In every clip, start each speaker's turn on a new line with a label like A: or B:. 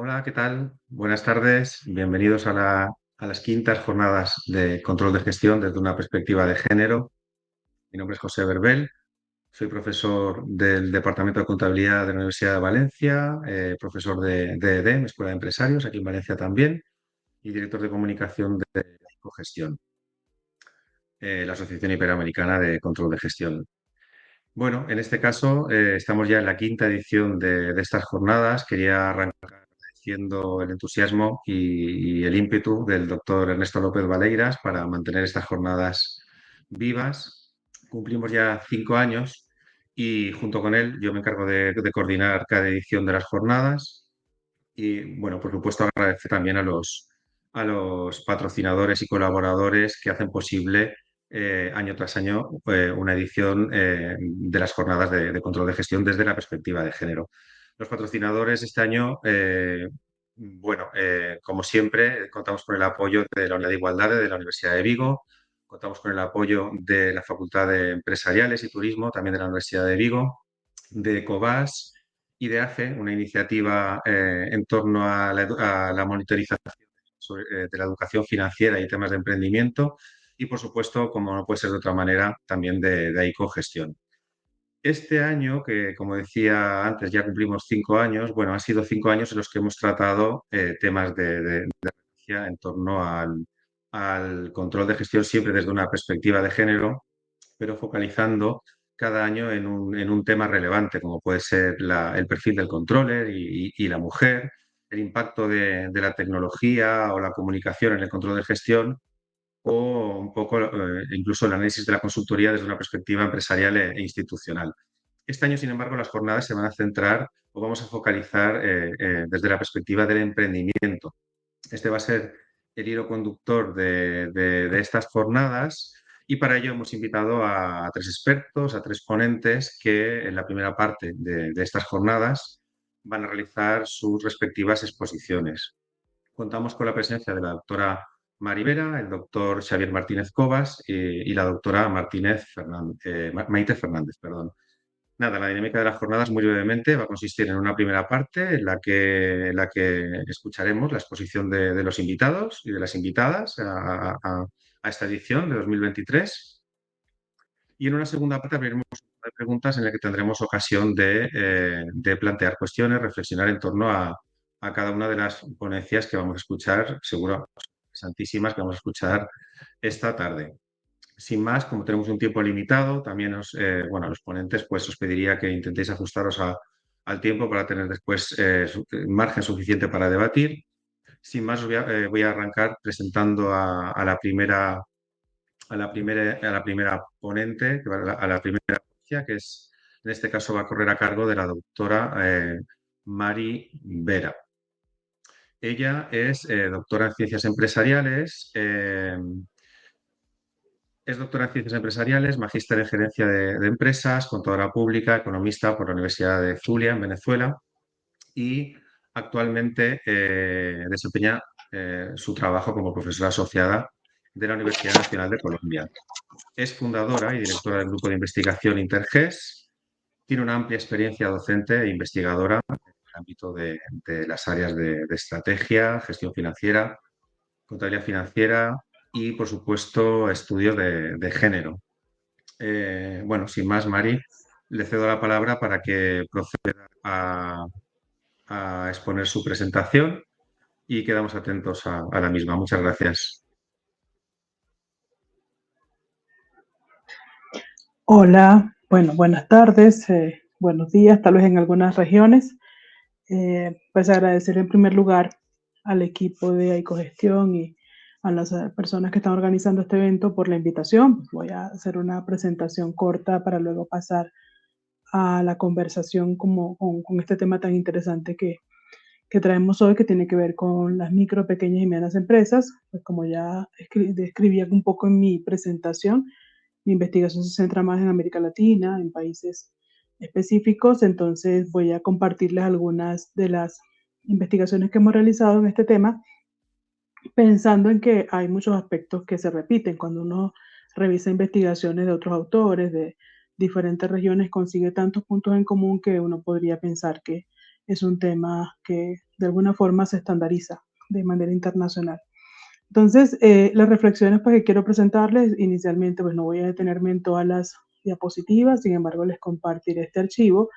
A: Hola, ¿qué tal? Buenas tardes. Bienvenidos a las quintas jornadas de control de gestión desde una perspectiva de género. Mi nombre es José Berbel. Soy profesor del Departamento de Contabilidad de la Universidad de Valencia, profesor de EDEM, Escuela de Empresarios, aquí en Valencia también, y director de comunicación de Ecogestión, la Asociación Iberoamericana de Control de Gestión. Bueno, en este caso estamos ya en la quinta edición de estas jornadas. Quería arrancar agradeciendo el entusiasmo y el ímpetu del doctor Ernesto López Valeiras para mantener estas jornadas vivas. Cumplimos ya 5 años y junto con él yo me encargo de coordinar cada edición de las jornadas. Y bueno, por supuesto, agradecer también a los patrocinadores y colaboradores que hacen posible año tras año una edición de las jornadas de control de gestión desde la perspectiva de género. Los patrocinadores este año, bueno, como siempre, contamos con el apoyo de la Unidad de Igualdad de la Universidad de Vigo, contamos con el apoyo de la Facultad de Empresariales y Turismo, también de la Universidad de Vigo, de Ecovas y de ACE, una iniciativa en torno a la monitorización de la educación financiera y temas de emprendimiento y, por supuesto, como no puede ser de otra manera, también de Ecogestión. Este año, que como decía antes, ya cumplimos 5 años, bueno, han sido 5 años en los que hemos tratado temas de referencia en torno al control de gestión siempre desde una perspectiva de género, pero focalizando cada año en un tema relevante, como puede ser el perfil del controller y la mujer, el impacto de la tecnología o la comunicación en el control de gestión o un poco incluso el análisis de la consultoría desde una perspectiva empresarial e institucional. Este año, sin embargo, las jornadas se van a centrar o vamos a focalizar desde la perspectiva del emprendimiento. Este va a ser el hilo conductor de estas jornadas y para ello hemos invitado a tres expertos, a tres ponentes que en la primera parte de estas jornadas van a realizar sus respectivas exposiciones. Contamos con la presencia de la doctora Maribera, el doctor Xavier Martínez Cobas y la doctora Maite Fernández. Perdón. Nada, la dinámica de las jornadas, muy brevemente, va a consistir en una primera parte en la que escucharemos la exposición de los invitados y de las invitadas a esta edición de 2023. Y en una segunda parte abriremos de preguntas en la que tendremos ocasión de plantear cuestiones, reflexionar en torno a cada una de las ponencias que vamos a escuchar, seguro santísimas que vamos a escuchar esta tarde. Sin más, como tenemos un tiempo limitado, también bueno, a los ponentes pues os pediría que intentéis ajustaros al tiempo para tener después margen suficiente para debatir. Sin más, voy a arrancar presentando a la primera ponente, a la primera ponencia, que es, en este caso va a correr a cargo de la doctora Mari Vera. Ella es doctora en Ciencias Empresariales, es doctora en Ciencias Empresariales, magíster en Gerencia de Empresas, contadora pública, economista por la Universidad de Zulia, en Venezuela, y actualmente desempeña su trabajo como profesora asociada de la Universidad Nacional de Colombia. Es fundadora y directora del grupo de investigación Interges. Tiene una amplia experiencia docente e investigadora en el ámbito de las áreas de estrategia, gestión financiera, contabilidad financiera y, por supuesto, estudios de género. Bueno, sin más, Mari, le cedo la palabra para que proceda a exponer su presentación y quedamos atentos a la misma. Muchas gracias.
B: Hola, bueno, buenas tardes, buenos días, tal vez en algunas regiones. Pues agradecer en primer lugar al equipo de Ecogestión y a las personas que están organizando este evento por la invitación. Voy a hacer una presentación corta para luego pasar a la conversación con este tema tan interesante que traemos hoy, que tiene que ver con las micro, pequeñas y medianas empresas. Pues como ya describía un poco en mi presentación, mi investigación se centra más en América Latina, en países específicos, entonces voy a compartirles algunas de las investigaciones que hemos realizado en este tema, pensando en que hay muchos aspectos que se repiten. Cuando uno revisa investigaciones de otros autores de diferentes regiones, consigue tantos puntos en común que uno podría pensar que es un tema que de alguna forma se estandariza de manera internacional. Entonces, las reflexiones pues, que quiero presentarles, inicialmente pues no voy a detenerme en todas las diapositivas, sin embargo les compartiré este archivo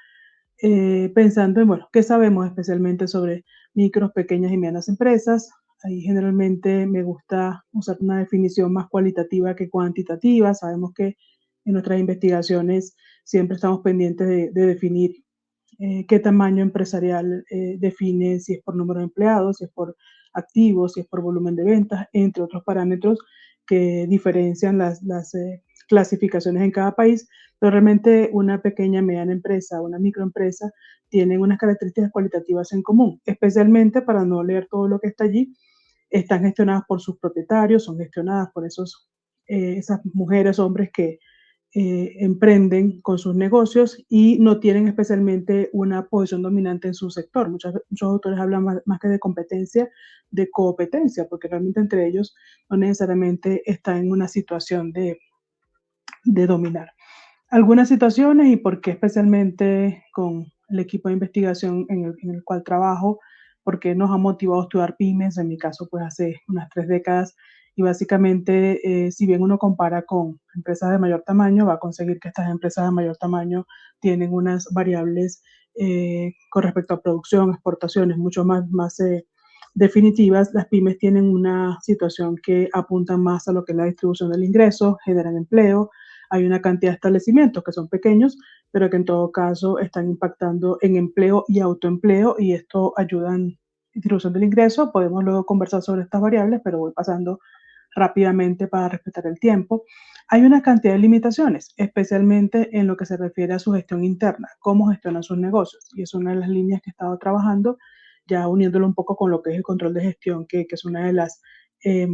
B: pensando en, bueno, ¿qué sabemos especialmente sobre micros, pequeñas y medianas empresas? Ahí generalmente me gusta usar una definición más cualitativa que cuantitativa. Sabemos que en nuestras investigaciones siempre estamos pendientes de definir qué tamaño empresarial define si es por número de empleados, si es por activos, si es por volumen de ventas, entre otros parámetros que diferencian las clasificaciones en cada país, pero realmente una pequeña, mediana empresa, una microempresa, tienen unas características cualitativas en común, especialmente para no leer todo lo que está allí, están gestionadas por sus propietarios, son gestionadas por esas mujeres, hombres que emprenden con sus negocios y no tienen especialmente una posición dominante en su sector. Muchos autores hablan más que de competencia, de competencia, porque realmente entre ellos no necesariamente están en una situación de dominar. Algunas situaciones y por qué especialmente con el equipo de investigación en el cual trabajo, porque nos ha motivado a estudiar pymes, en mi caso pues hace unas 3 décadas, y básicamente si bien uno compara con empresas de mayor tamaño, va a conseguir que estas empresas de mayor tamaño tienen unas variables con respecto a producción, exportaciones, mucho más definitivas. Las pymes tienen una situación que apunta más a lo que es la distribución del ingreso, generan empleo, hay una cantidad de establecimientos que son pequeños, pero que en todo caso están impactando en empleo y autoempleo y esto ayuda en distribución del ingreso. Podemos luego conversar sobre estas variables, pero voy pasando rápidamente para respetar el tiempo. Hay una cantidad de limitaciones, especialmente en lo que se refiere a su gestión interna, cómo gestionan sus negocios. Y es una de las líneas que he estado trabajando, ya uniéndolo un poco con lo que es el control de gestión, que es una de las eh,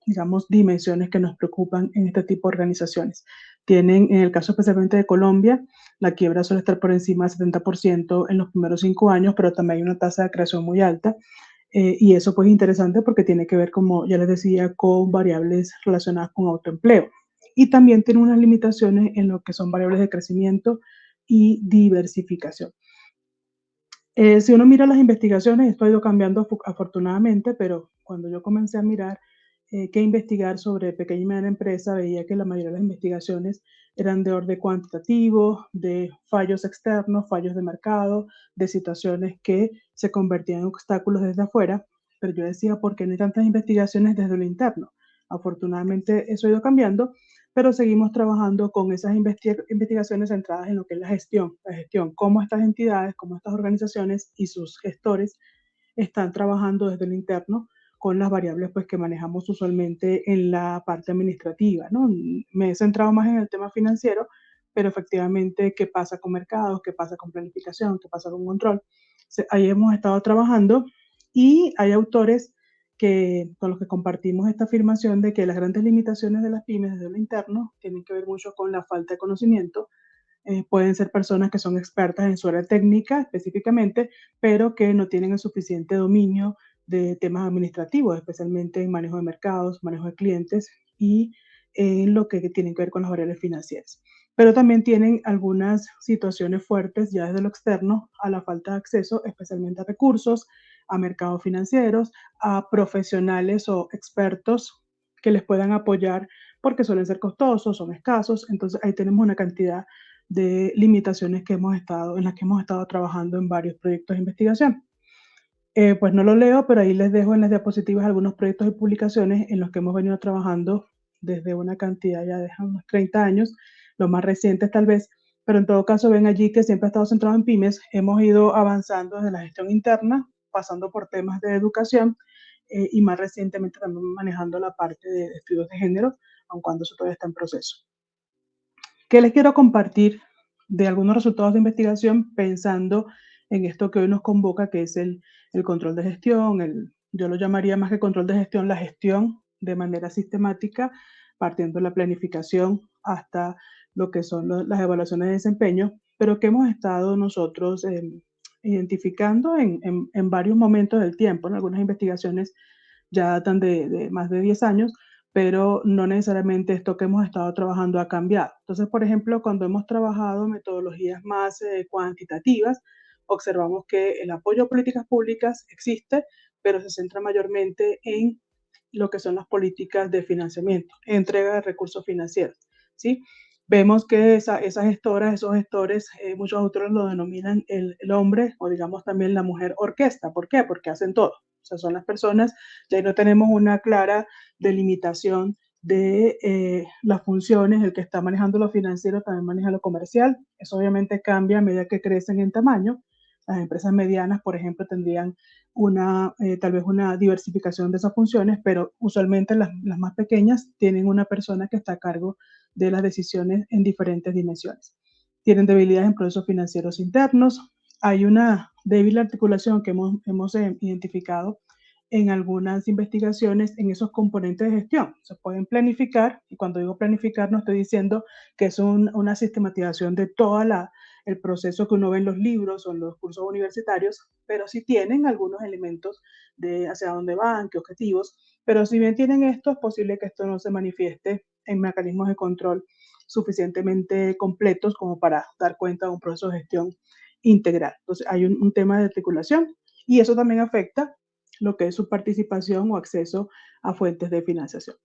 B: digamos, dimensiones que nos preocupan en este tipo de organizaciones. Tienen, en el caso especialmente de Colombia, la quiebra suele estar por encima del 70% en los primeros 5 años, pero también hay una tasa de creación muy alta. Y eso pues es interesante porque tiene que ver, como ya les decía, con variables relacionadas con autoempleo. Y también tiene unas limitaciones en lo que son variables de crecimiento y diversificación. Si uno mira las investigaciones, esto ha ido cambiando afortunadamente, pero cuando yo comencé a mirar qué investigar sobre pequeña y mediana empresa, veía que la mayoría de las investigaciones eran de orden cuantitativo, de fallos externos, fallos de mercado, de situaciones que se convertían en obstáculos desde afuera, pero yo decía, ¿por qué no hay tantas investigaciones desde lo interno? Afortunadamente eso ha ido cambiando, pero seguimos trabajando con esas investigaciones centradas en lo que es la gestión, cómo estas entidades, cómo estas organizaciones y sus gestores están trabajando desde el interno con las variables pues, que manejamos usualmente en la parte administrativa, ¿no? Me he centrado más en el tema financiero, pero efectivamente, ¿qué pasa con mercados? ¿Qué pasa con planificación? ¿Qué pasa con control? Ahí hemos estado trabajando y hay autores con los que compartimos esta afirmación de que las grandes limitaciones de las pymes desde lo interno tienen que ver mucho con la falta de conocimiento. Pueden ser personas que son expertas en su área técnica específicamente, pero que no tienen el suficiente dominio de temas administrativos, especialmente en manejo de mercados, manejo de clientes y en lo que tienen que ver con las variables financieras. Pero también tienen algunas situaciones fuertes ya desde lo externo a la falta de acceso, especialmente a recursos, a mercados financieros, a profesionales o expertos que les puedan apoyar porque suelen ser costosos, son escasos. Entonces ahí tenemos una cantidad de limitaciones en las que hemos estado trabajando en varios proyectos de investigación. Pues no lo leo, pero ahí les dejo en las diapositivas algunos proyectos y publicaciones en los que hemos venido trabajando desde una cantidad ya de unos 30 años, los más recientes tal vez, pero en todo caso ven allí que siempre ha estado centrado en pymes, hemos ido avanzando desde la gestión interna, pasando por temas de educación y más recientemente también manejando la parte de estudios de género, aun cuando eso todavía está en proceso. ¿Qué les quiero compartir de algunos resultados de investigación pensando en esto que hoy nos convoca, que es el control de gestión? Yo lo llamaría más que control de gestión, la gestión de manera sistemática, partiendo de la planificación hasta lo que son las evaluaciones de desempeño, pero que hemos estado nosotros identificando en varios momentos del tiempo. En algunas investigaciones ya datan de más de 10 años, pero no necesariamente esto que hemos estado trabajando ha cambiado. Entonces, por ejemplo, cuando hemos trabajado metodologías más cuantitativas, observamos que el apoyo a políticas públicas existe, pero se centra mayormente en lo que son las políticas de financiamiento, entrega de recursos financieros, ¿sí? Vemos que esas gestoras, esos gestores, muchos autores lo denominan el hombre o digamos también la mujer orquesta. ¿Por qué? Porque hacen todo. O sea, son las personas, ya no tenemos una clara delimitación de las funciones, el que está manejando lo financiero también maneja lo comercial. Eso obviamente cambia a medida que crecen en tamaño. Las empresas medianas, por ejemplo, tendrían tal vez una diversificación de esas funciones, pero usualmente las más pequeñas tienen una persona que está a cargo de las decisiones en diferentes dimensiones. Tienen debilidades en procesos financieros internos. Hay una débil articulación que hemos identificado en algunas investigaciones en esos componentes de gestión. Se pueden planificar, y cuando digo planificar no estoy diciendo que es una sistematización de todo el proceso que uno ve en los libros o en los cursos universitarios, pero sí tienen algunos elementos de hacia dónde van, qué objetivos, pero si bien tienen esto, es posible que esto no se manifieste en mecanismos de control suficientemente completos como para dar cuenta de un proceso de gestión integral. Entonces hay un tema de articulación y eso también afecta lo que es su participación o acceso a fuentes de financiación.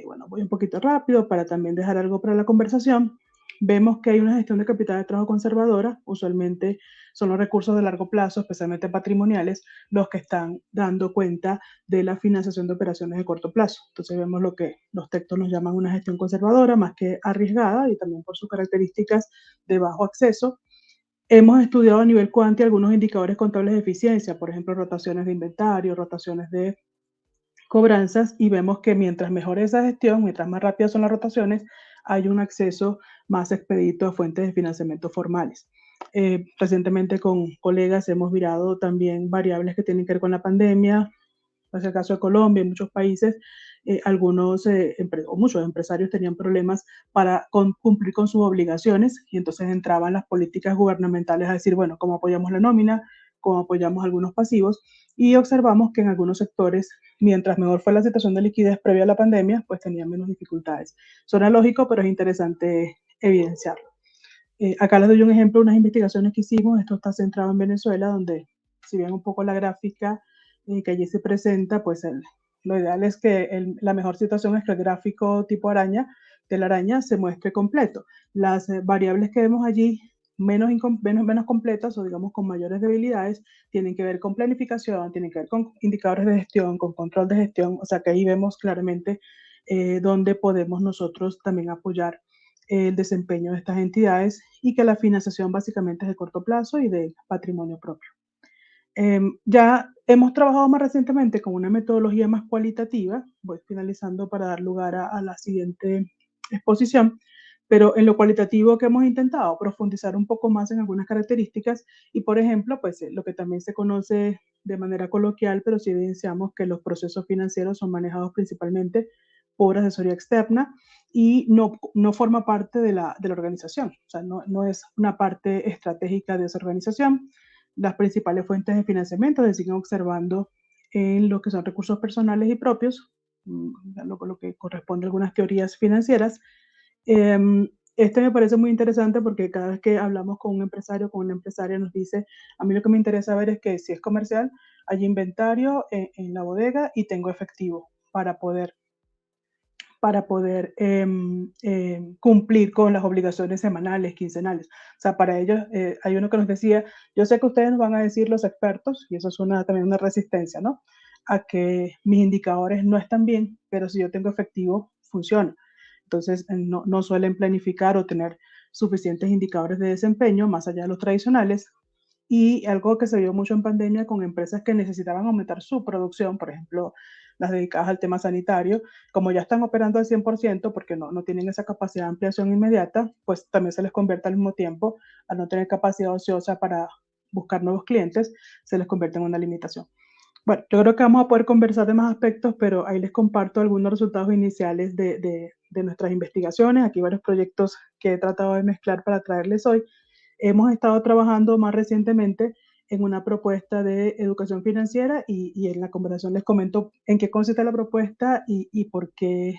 B: Bueno, voy un poquito rápido para también dejar algo para la conversación. Vemos que hay una gestión de capital de trabajo conservadora, usualmente son los recursos de largo plazo, especialmente patrimoniales, los que están dando cuenta de la financiación de operaciones de corto plazo. Entonces vemos lo que los textos nos llaman una gestión conservadora, más que arriesgada y también por sus características de bajo acceso. Hemos estudiado a nivel cuanti algunos indicadores contables de eficiencia, por ejemplo, rotaciones de inventario, rotaciones de cobranzas, y vemos que mientras mejor esa gestión, mientras más rápidas son las rotaciones, hay un acceso más expedito a fuentes de financiamiento formales. Recientemente con colegas hemos mirado también variables que tienen que ver con la pandemia. Es el caso de Colombia, en muchos países, algunos o muchos empresarios tenían problemas para cumplir con sus obligaciones y entonces entraban las políticas gubernamentales a decir, bueno, ¿cómo apoyamos la nómina? ¿Cómo apoyamos algunos pasivos? Y observamos que en algunos sectores, mientras mejor fue la situación de liquidez previa a la pandemia, pues tenían menos dificultades. Suena lógico, pero es interesante evidenciarlo. Acá les doy un ejemplo de unas investigaciones que hicimos. Esto está centrado en Venezuela, donde si ven un poco la gráfica que allí se presenta, pues lo ideal es que la mejor situación es que el gráfico tipo araña de la araña se muestre completo. Las variables que vemos allí menos completas o digamos con mayores debilidades tienen que ver con planificación, tienen que ver con indicadores de gestión, con control de gestión, o sea que ahí vemos claramente dónde podemos nosotros también apoyar el desempeño de estas entidades y que la financiación básicamente es de corto plazo y de patrimonio propio. Ya hemos trabajado más recientemente con una metodología más cualitativa, voy finalizando para dar lugar a la siguiente exposición, pero en lo cualitativo que hemos intentado profundizar un poco más en algunas características y, por ejemplo, pues lo que también se conoce de manera coloquial, pero sí evidenciamos que los procesos financieros son manejados principalmente por asesoría externa y no forma parte de la organización, o sea, no es una parte estratégica de esa organización. Las principales fuentes de financiamiento se siguen observando en lo que son recursos personales y propios, lo que corresponde a algunas teorías financieras. Este me parece muy interesante porque cada vez que hablamos con un empresario, con una empresaria, nos dice, a mí lo que me interesa ver es que si es comercial, hay inventario en la bodega y tengo efectivo para poder cumplir con las obligaciones semanales, quincenales. O sea, para ellos, hay uno que nos decía, yo sé que ustedes nos van a decir los expertos, y eso es también una resistencia, ¿no? A que mis indicadores no están bien, pero si yo tengo efectivo, funciona. Entonces, no suelen planificar o tener suficientes indicadores de desempeño, más allá de los tradicionales, y algo que se vio mucho en pandemia con empresas que necesitaban aumentar su producción, por ejemplo, las dedicadas al tema sanitario, como ya están operando al 100% porque no tienen esa capacidad de ampliación inmediata, pues también se les convierte al mismo tiempo, al no tener capacidad ociosa para buscar nuevos clientes, se les convierte en una limitación. Bueno, yo creo que vamos a poder conversar de más aspectos, pero ahí les comparto algunos resultados iniciales de nuestras investigaciones. Aquí varios proyectos que he tratado de mezclar para traerles hoy. Hemos estado trabajando más recientemente en una propuesta de educación financiera y en la conversación les comento en qué consiste la propuesta y por qué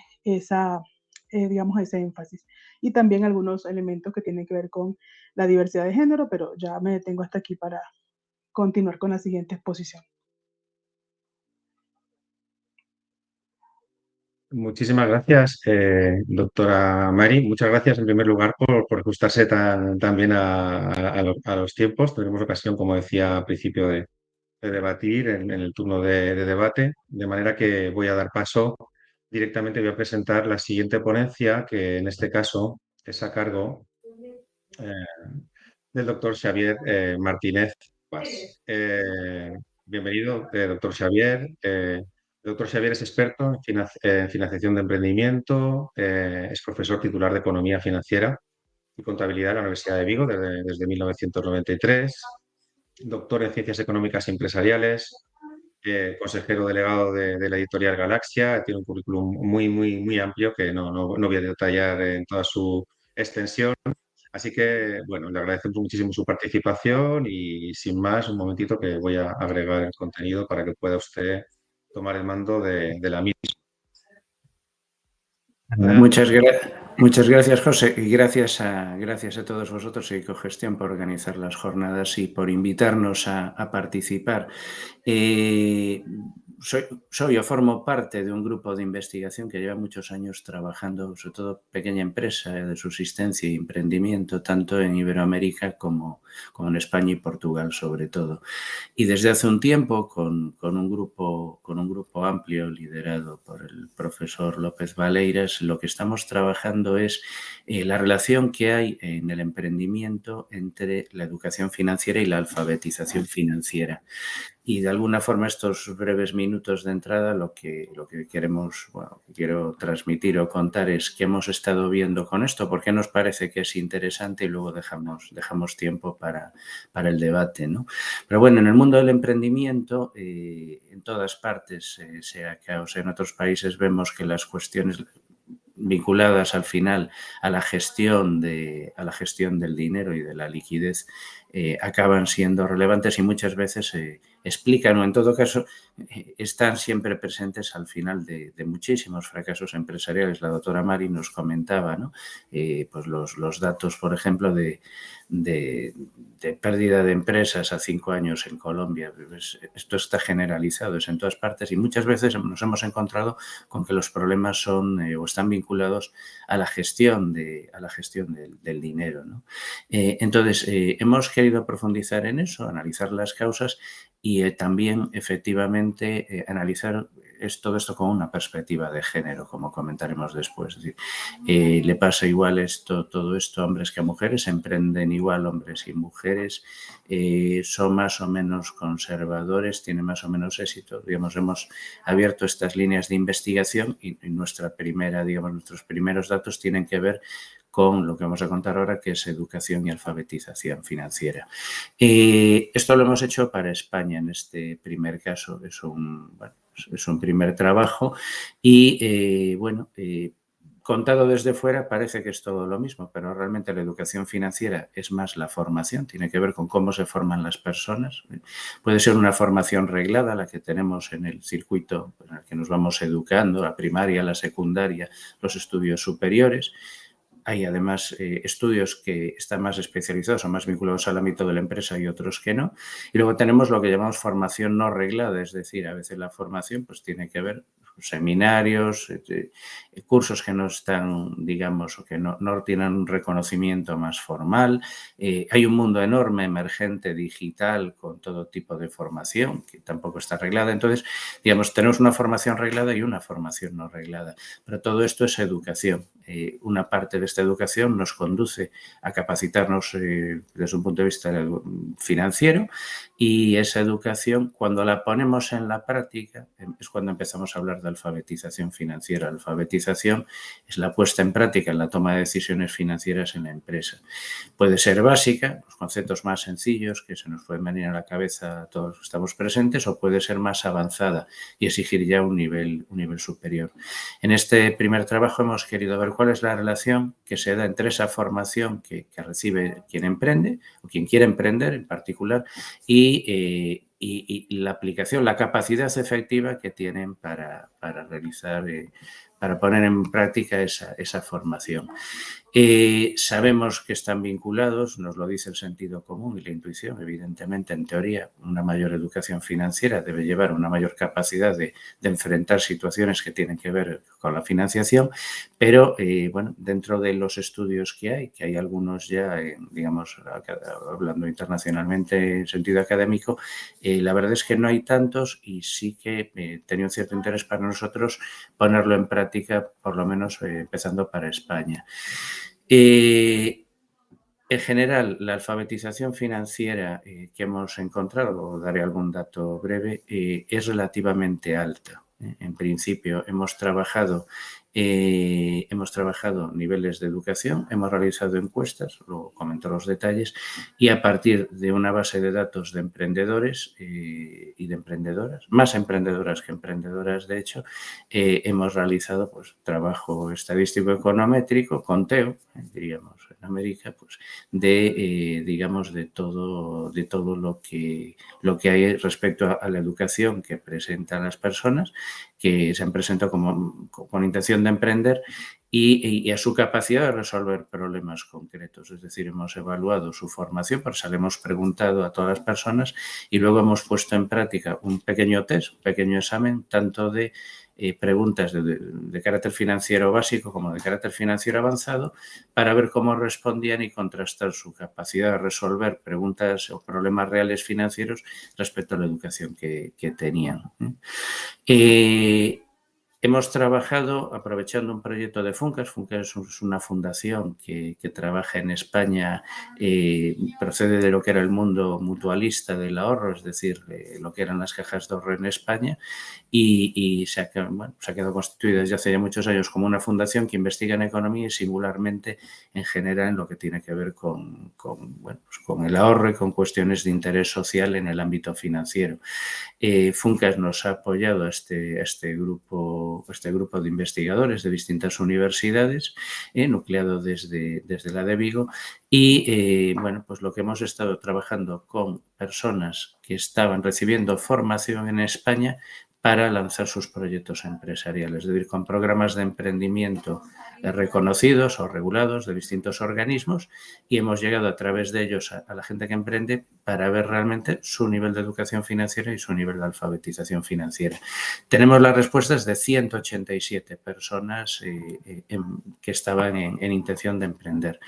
B: digamos, ese énfasis. y también algunos elementos que tienen que ver con la diversidad de género, pero ya me detengo hasta aquí para continuar con la siguiente exposición.
A: Muchísimas gracias, doctora Mari. Muchas gracias en primer lugar por ajustarse tan bien a los tiempos. Tenemos ocasión, como decía al principio, de debatir en el turno de debate, de manera que voy a dar paso directamente, voy a presentar la siguiente ponencia, que en este caso es a cargo eh, del doctor Xavier Martínez Paz. Bienvenido, doctor Xavier. El doctor Xavier es experto en financiación de emprendimiento, es profesor titular de Economía Financiera y Contabilidad de la Universidad de Vigo desde 1993, doctor en Ciencias Económicas y Empresariales, consejero delegado de la editorial Galaxia. Tiene un currículum muy amplio que no voy a detallar en toda su extensión. Así que, bueno, le agradecemos muchísimo su participación y sin más, un momentito que voy a agregar el contenido para que pueda usted tomar el mando de la misma. Adelante.
C: Muchas gracias, José, y gracias a todos vosotros y Ecogestión por organizar las jornadas y por invitarnos a participar. Soy o formo parte de un grupo de investigación que lleva muchos años trabajando, sobre todo pequeña empresa de subsistencia y emprendimiento, tanto en Iberoamérica como en España y Portugal, sobre todo. Y desde hace un tiempo, con un grupo amplio liderado por el profesor López Valeiras, lo que estamos trabajando es la relación que hay en el emprendimiento entre la educación financiera y la alfabetización financiera. Y de alguna forma estos breves minutos de entrada lo que quiero transmitir o contar es qué hemos estado viendo con esto, por qué nos parece que es interesante y luego dejamos tiempo para el debate, ¿no? Pero bueno, en el mundo del emprendimiento, en todas partes, sea acá o sea en otros países, vemos que las cuestiones vinculadas al final a la gestión del dinero y de la liquidez acaban siendo relevantes y muchas veces explican o en todo caso están siempre presentes al final de muchísimos fracasos empresariales. La doctora Mari nos comentaba, ¿no? Pues los datos, por ejemplo, de pérdida de empresas a 5 años en Colombia. Esto está generalizado, es en todas partes y muchas veces nos hemos encontrado con que los problemas son o están vinculados a la gestión del dinero, ¿no? Entonces, hemos querido profundizar en eso, analizar las causas y también, efectivamente, analizar todo esto con una perspectiva de género, como comentaremos después. Es decir, le pasa igual todo esto a hombres que a mujeres, emprenden igual hombres y mujeres, son más o menos conservadores, tienen más o menos éxito. Digamos, hemos abierto estas líneas de investigación y nuestros primeros datos tienen que ver con lo que vamos a contar ahora, que es educación y alfabetización financiera. Esto lo hemos hecho para España en este primer caso, es un primer trabajo y, contado desde fuera parece que es todo lo mismo, pero realmente la educación financiera es más la formación, tiene que ver con cómo se forman las personas. Puede ser una formación reglada, la que tenemos en el circuito en el que nos vamos educando, la primaria, la secundaria, los estudios superiores. Hay además estudios que están más especializados o más vinculados al ámbito de la empresa y otros que no. Y luego tenemos lo que llamamos formación no reglada, es decir, a veces la formación pues tiene que ver con seminarios, cursos que no están, digamos, o que no tienen un reconocimiento más formal. Hay un mundo enorme, emergente, digital, con todo tipo de formación que tampoco está reglada. Entonces, digamos, tenemos una formación reglada y una formación no reglada. Pero todo esto es educación. Una parte de esta educación nos conduce a capacitarnos desde un punto de vista financiero y esa educación, cuando la ponemos en la práctica, es cuando empezamos a hablar de alfabetización financiera. La alfabetización es la puesta en práctica en la toma de decisiones financieras en la empresa. Puede ser básica, los conceptos más sencillos que se nos pueden venir a la cabeza a todos los que estamos presentes, o puede ser más avanzada y exigir ya un nivel superior. En este primer trabajo hemos querido ver cuál es la relación que se da entre esa formación que recibe quien emprende o quien quiere emprender en particular y la aplicación, la capacidad efectiva que tienen para realizar, para poner en práctica esa formación. Sabemos que están vinculados, nos lo dice el sentido común y la intuición. Evidentemente, en teoría, una mayor educación financiera debe llevar una mayor capacidad de enfrentar situaciones que tienen que ver con la financiación, pero bueno, dentro de los estudios que hay algunos ya, digamos, hablando internacionalmente en sentido académico, la verdad es que no hay tantos y sí que tenía un cierto interés para nosotros ponerlo en práctica, por lo menos empezando para España. En general, la alfabetización financiera que hemos encontrado, daré algún dato breve, es relativamente alta. En principio, hemos trabajado niveles de educación, hemos realizado encuestas, luego comento los detalles, y a partir de una base de datos de emprendedores y de emprendedoras, más emprendedoras que emprendedoras, de hecho, hemos realizado pues, trabajo estadístico econométrico, conteo, diríamos en América, pues digamos, de todo lo que hay respecto a la educación que presentan las personas que se han presentado con intención de emprender y a su capacidad de resolver problemas concretos. Es decir, hemos evaluado su formación, por eso le hemos preguntado a todas las personas y luego hemos puesto en práctica un pequeño test, un pequeño examen, tanto de preguntas de carácter financiero básico como de carácter financiero avanzado para ver cómo respondían y contrastar su capacidad de resolver preguntas o problemas reales financieros respecto a la educación que tenían. Hemos trabajado aprovechando un proyecto de FUNCAS. FUNCAS es una fundación que trabaja en España, procede de lo que era el mundo mutualista del ahorro, es decir, lo que eran las cajas de ahorro en España y se ha quedado constituida desde hace ya muchos años como una fundación que investiga en economía y singularmente en general en lo que tiene que ver con el ahorro y con cuestiones de interés social en el ámbito financiero. FUNCAS nos ha apoyado a este grupo de investigadores de distintas universidades, nucleado desde la de Vigo y bueno, pues lo que hemos estado trabajando con personas que estaban recibiendo formación en España para lanzar sus proyectos empresariales, es decir, con programas de emprendimiento reconocidos o regulados de distintos organismos y hemos llegado a través de ellos a la gente que emprende para ver realmente su nivel de educación financiera y su nivel de alfabetización financiera. Tenemos las respuestas de 187 personas que estaban en intención de emprender.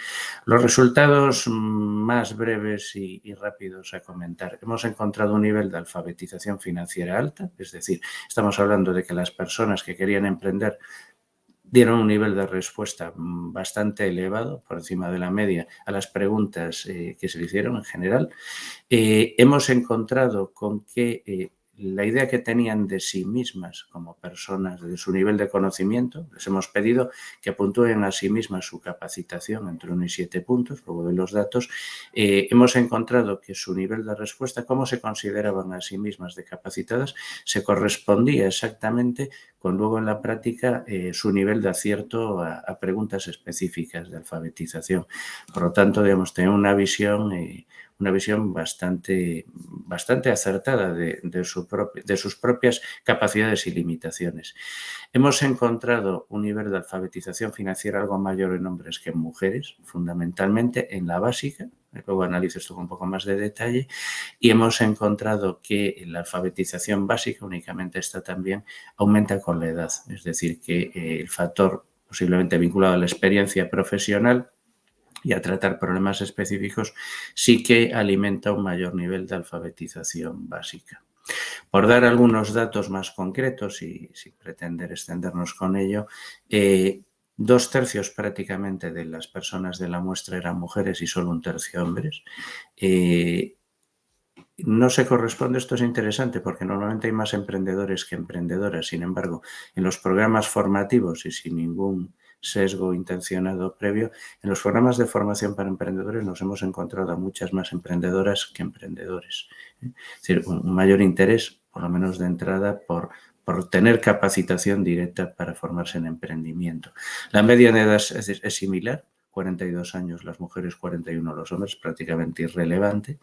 C: Los resultados más breves y rápidos a comentar. Hemos encontrado un nivel de alfabetización financiera alta, es decir, estamos hablando de que las personas que querían emprender dieron un nivel de respuesta bastante elevado, por encima de la media, a las preguntas que se le hicieron en general. Hemos encontrado con que la idea que tenían de sí mismas como personas, de su nivel de conocimiento, les hemos pedido que puntúen a sí mismas su capacitación entre 1 y 7 puntos, luego de los datos. Hemos encontrado que su nivel de respuesta, cómo se consideraban a sí mismas de capacitadas, se correspondía exactamente con luego en la práctica su nivel de acierto a preguntas específicas de alfabetización. Por lo tanto, digamos, tener una visión bastante acertada de sus propias capacidades y limitaciones. Hemos encontrado un nivel de alfabetización financiera algo mayor en hombres que en mujeres, fundamentalmente en la básica. Luego analizo esto con un poco más de detalle. Y hemos encontrado que la alfabetización básica, únicamente esta también, aumenta con la edad. Es decir, que el factor posiblemente vinculado a la experiencia profesional y a tratar problemas específicos, sí que alimenta un mayor nivel de alfabetización básica. Por dar algunos datos más concretos y sin pretender extendernos con ello, 2/3 prácticamente de las personas de la muestra eran mujeres y solo 1/3 hombres. No se corresponde, esto es interesante porque normalmente hay más emprendedores que emprendedoras, sin embargo, en los programas formativos y sin ningún sesgo intencionado previo, en los programas de formación para emprendedores nos hemos encontrado a muchas más emprendedoras que emprendedores. Es decir, un mayor interés, por lo menos de entrada, por tener capacitación directa para formarse en emprendimiento. La media de edad es similar, 42 años las mujeres, 41 los hombres, prácticamente irrelevante.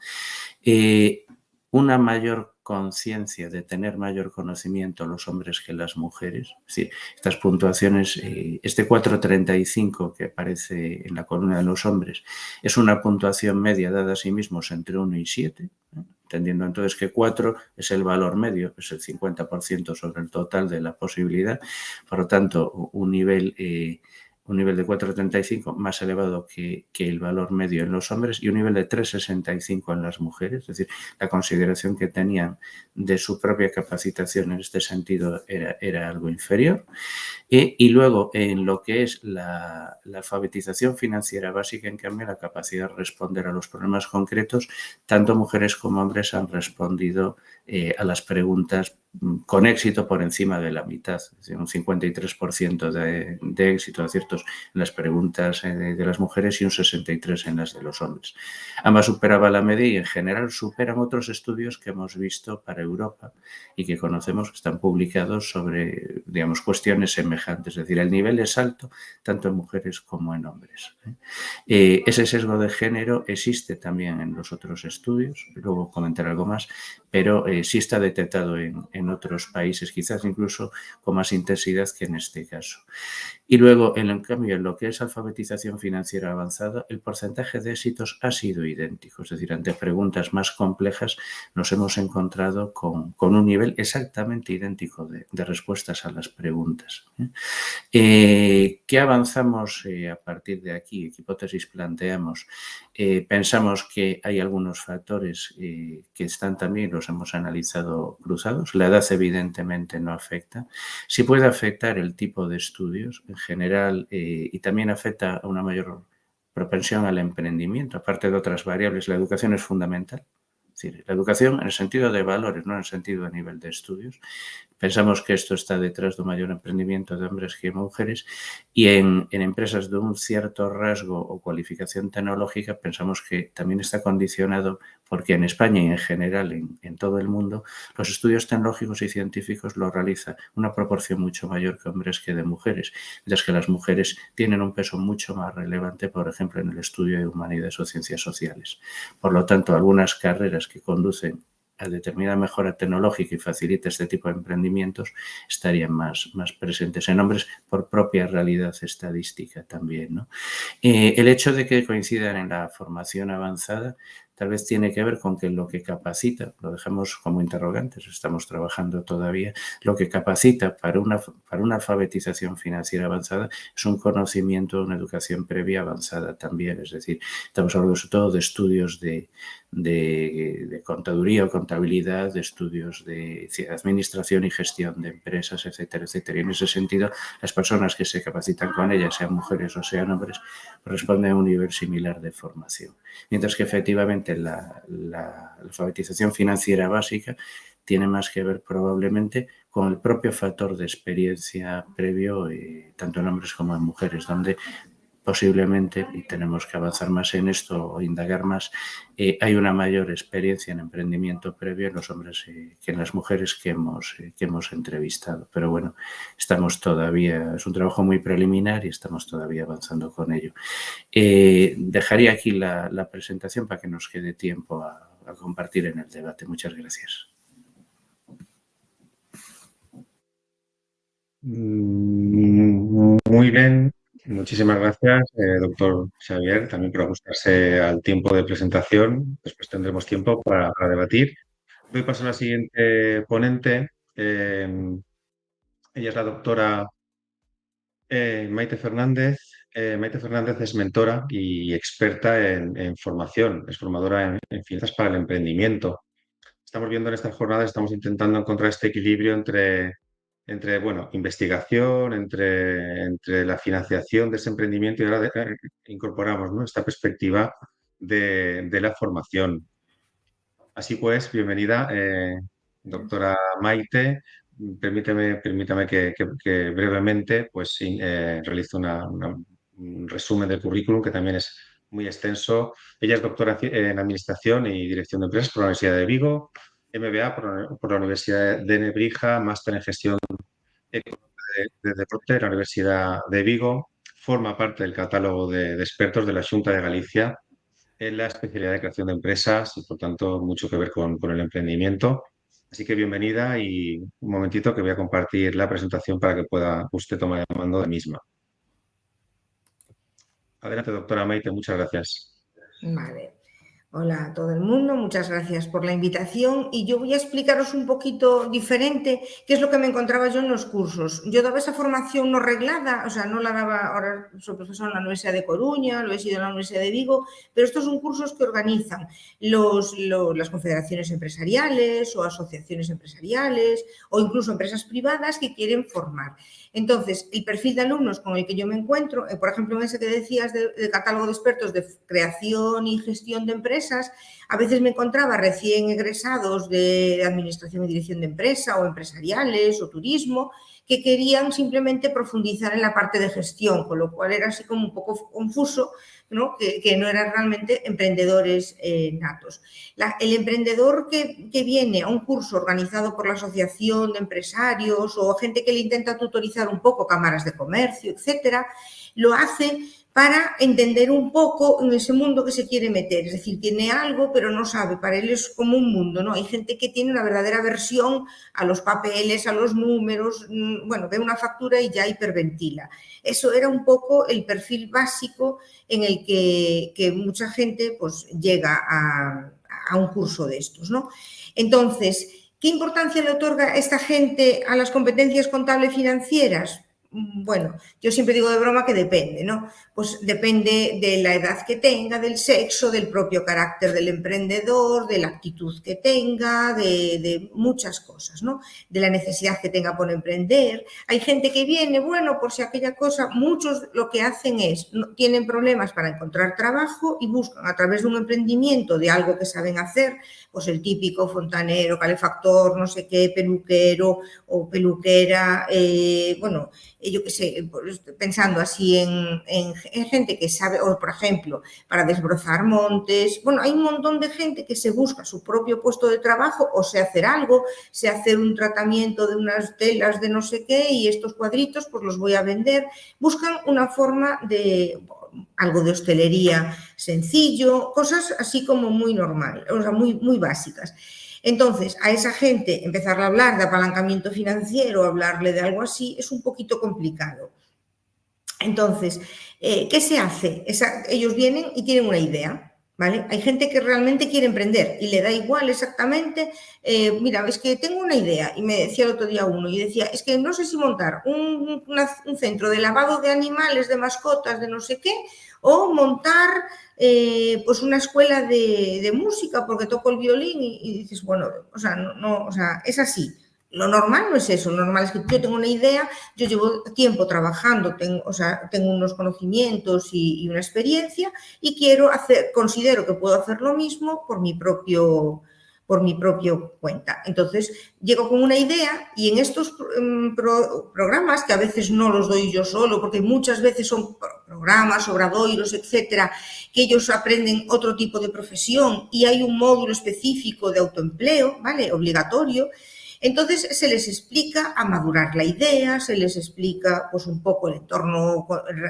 C: Una mayor conciencia de tener mayor conocimiento los hombres que las mujeres. Es decir, estas puntuaciones, este 4,35 que aparece en la columna de los hombres, es una puntuación media dada a sí mismos entre 1 y 7, entendiendo entonces que 4 es el valor medio, es el 50% sobre el total de la posibilidad. Por lo tanto, un nivel de 4,35 más elevado que el valor medio en los hombres y un nivel de 3,65 en las mujeres. Es decir, la consideración que tenían de su propia capacitación en este sentido era algo inferior. Y luego, en lo que es la alfabetización financiera básica, en cambio, la capacidad de responder a los problemas concretos, tanto mujeres como hombres han respondido a las preguntas con éxito por encima de la mitad, es decir, un 53% de éxito, aciertos en las preguntas de las mujeres y un 63% en las de los hombres. Ambas superaban la media y en general superan otros estudios que hemos visto para Europa y que conocemos que están publicados sobre, digamos, cuestiones semejantes. Es decir, el nivel es alto tanto en mujeres como en hombres. Ese sesgo de género existe también en los otros estudios, luego comentaré algo más, pero sí está detectado en otros países, quizás incluso con más intensidad que en este caso. Y luego, en cambio, en lo que es alfabetización financiera avanzada, el porcentaje de éxitos ha sido idéntico. Es decir, ante preguntas más complejas nos hemos encontrado con un nivel exactamente idéntico de respuestas a las preguntas. ¿Qué avanzamos a partir de aquí? ¿Qué hipótesis planteamos? Pensamos que hay algunos factores que están también, los hemos analizado cruzados. La edad evidentemente no afecta. Sí puede afectar el tipo de estudios en general y también afecta a una mayor propensión al emprendimiento. Aparte de otras variables, la educación es fundamental. Es decir, la educación en el sentido de valores, no en el sentido de nivel de estudios. Pensamos que esto está detrás de un mayor emprendimiento de hombres que de mujeres y en empresas de un cierto rasgo o cualificación tecnológica pensamos que también está condicionado porque en España y en general en todo el mundo los estudios tecnológicos y científicos los realiza una proporción mucho mayor que hombres que de mujeres, mientras que las mujeres tienen un peso mucho más relevante, por ejemplo, en el estudio de humanidades o ciencias sociales. Por lo tanto, algunas carreras que conducen a determinada mejora tecnológica y facilita este tipo de emprendimientos estarían más presentes en hombres por propia realidad estadística también, ¿no? El hecho de que coincidan en la formación avanzada tal vez tiene que ver con que lo que capacita, lo dejamos como interrogantes, estamos trabajando todavía, lo que capacita para una alfabetización financiera avanzada es un conocimiento, una educación previa avanzada también, es decir, estamos hablando sobre todo de estudios de contaduría o contabilidad, de estudios de administración y gestión de empresas, etcétera, etcétera. Y en ese sentido, las personas que se capacitan con ellas, sean mujeres o sean hombres, responden a un nivel similar de formación. Mientras que efectivamente la alfabetización financiera básica tiene más que ver probablemente con el propio factor de experiencia previo, tanto en hombres como en mujeres, donde posiblemente, y tenemos que avanzar más en esto o indagar más, hay una mayor experiencia en emprendimiento previo en los hombres que en las mujeres que hemos entrevistado. Pero bueno, estamos todavía, es un trabajo muy preliminar y estamos todavía avanzando con ello. Dejaría aquí la presentación para que nos quede tiempo a compartir en el debate. Muchas gracias.
A: Muy bien, muchísimas gracias, doctor Xavier, también por ajustarse al tiempo de presentación. Después tendremos tiempo para debatir. Doy paso a la siguiente ponente. Ella es la doctora Maite Fernández. Maite Fernández es mentora y experta en formación, es formadora en finanzas para el emprendimiento. Estamos viendo en estas jornadas, estamos intentando encontrar este equilibrio entre bueno, investigación, entre la financiación de ese emprendimiento y ahora incorporamos, ¿no?, esta perspectiva de la formación. Así pues, bienvenida, doctora Maite. Permítame que brevemente pues, realice un resumen del currículum que también es muy extenso. Ella es doctora en Administración y Dirección de Empresas por la Universidad de Vigo, MBA por la Universidad de Nebrija, máster en Gestión de Deporte de la Universidad de Vigo. Forma parte del catálogo de expertos de la Xunta de Galicia en la especialidad de creación de empresas y, por tanto, mucho que ver con el emprendimiento. Así que bienvenida y un momentito que voy a compartir la presentación para que pueda usted tomar el mando de la misma. Adelante, doctora Maite, muchas gracias.
D: Vale. Hola a todo el mundo, muchas gracias por la invitación y yo voy a explicaros un poquito diferente qué es lo que me encontraba yo en los cursos. Yo daba esa formación no reglada, o sea, no la daba, ahora soy profesor en la Universidad de Coruña, lo he sido en la Universidad de Vigo, pero estos son cursos que organizan las confederaciones empresariales o asociaciones empresariales o incluso empresas privadas que quieren formar. Entonces, el perfil de alumnos con el que yo me encuentro, por ejemplo, en ese que decías del catálogo de expertos de creación y gestión de empresas, a veces me encontraba recién egresados de administración y dirección de empresa o empresariales o turismo que querían simplemente profundizar en la parte de gestión, con lo cual era así como un poco confuso, ¿no? Que no eran realmente emprendedores natos. El emprendedor que viene a un curso organizado por la Asociación de Empresarios o gente que le intenta tutorizar un poco, cámaras de comercio, etcétera, lo hace para entender un poco en ese mundo que se quiere meter. Es decir, tiene algo, pero no sabe. Para él es como un mundo, ¿no? Hay gente que tiene una verdadera aversión a los papeles, a los números. Bueno, ve una factura y ya hiperventila. Eso era un poco el perfil básico en el que mucha gente pues, llega a un curso de estos, ¿no? Entonces, ¿qué importancia le otorga esta gente a las competencias contables financieras? Bueno, yo siempre digo de broma que depende, ¿no? Pues depende de la edad que tenga, del sexo, del propio carácter del emprendedor, de la actitud que tenga, de muchas cosas, ¿no? De la necesidad que tenga por emprender. Hay gente que viene, bueno, por si aquella cosa, muchos lo que hacen es, tienen problemas para encontrar trabajo y buscan a través de un emprendimiento de algo que saben hacer, pues el típico fontanero, calefactor, no sé qué, peluquero o peluquera, bueno, yo qué sé, pensando así en gente que sabe, o por ejemplo, para desbrozar montes, bueno, hay un montón de gente que se busca su propio puesto de trabajo o sé hacer algo, sé hacer un tratamiento de unas telas de no sé qué y estos cuadritos pues los voy a vender, buscan una forma de algo de hostelería sencillo, cosas así como muy normales, o sea, muy básicas. Entonces, a esa gente empezarle a hablar de apalancamiento financiero, hablarle de algo así, es un poquito complicado. Entonces, ¿qué se hace? Ellos vienen y tienen una idea, ¿vale? Hay gente que realmente quiere emprender y le da igual exactamente, mira, es que tengo una idea, y me decía el otro día uno, y decía, es que no sé si montar un centro de lavado de animales, de mascotas, de no sé qué, o montar pues una escuela de música porque toco el violín y dices, bueno, o sea, o sea, es así. Lo normal no es eso, lo normal es que yo tengo una idea, yo llevo tiempo trabajando, tengo unos conocimientos y una experiencia y considero que puedo hacer lo mismo por mi propio cuenta. Entonces, llego con una idea y en estos programas, que a veces no los doy yo solo, porque muchas veces son programas, obradoiros, etcétera, que ellos aprenden otro tipo de profesión y hay un módulo específico de autoempleo, ¿vale? Obligatorio. Entonces se les explica a madurar la idea, se les explica pues un poco el entorno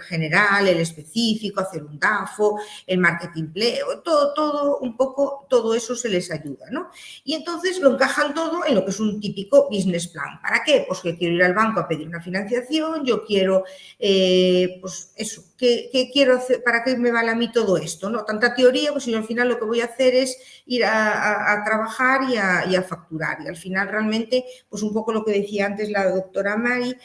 D: general, el específico, hacer un DAFO, el marketing empleo, todo un poco, todo eso se les ayuda, ¿no? Y entonces lo encajan todo en lo que es un típico business plan. ¿Para qué? Pues que quiero ir al banco a pedir una financiación, yo quiero, pues eso, ¿qué quiero hacer? ¿Para qué me vale a mí todo esto? ¿No? Tanta teoría, pues si al final lo que voy a hacer es ir a trabajar y a facturar. Y al final realmente, pues un poco lo que decía antes la doctora Mari,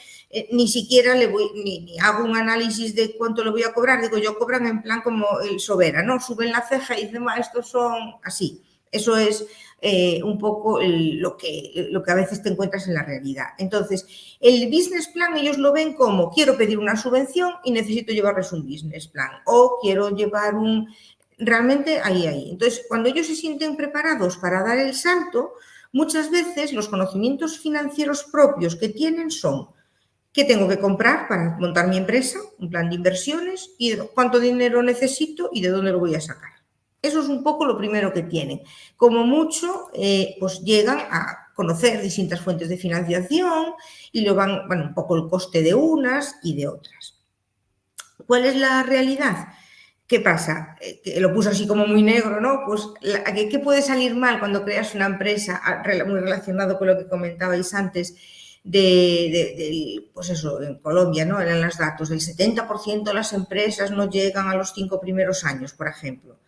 D: ni siquiera ni hago un análisis de cuánto le voy a cobrar, digo, yo cobran en plan como el Sobera, ¿no? Suben la ceja y dicen, estos son así. Eso es un poco lo que a veces te encuentras en la realidad. Entonces, el business plan ellos lo ven como quiero pedir una subvención y necesito llevarles un business plan o quiero llevar realmente ahí. Entonces, cuando ellos se sienten preparados para dar el salto, muchas veces los conocimientos financieros propios que tienen son qué tengo que comprar para montar mi empresa, un plan de inversiones y cuánto dinero necesito y de dónde lo voy a sacar. Eso es un poco lo primero que tienen. Como mucho, pues llegan a conocer distintas fuentes de financiación y lo van, bueno, un poco el coste de unas y de otras. ¿Cuál es la realidad? ¿qué pasa? Que lo puso así como muy negro, ¿no? Pues, ¿qué puede salir mal cuando creas una empresa, muy relacionado con lo que comentabais antes, pues eso, en Colombia, ¿no? Eran los datos, del 70% de las empresas no llegan a los 5 primeros años, por ejemplo.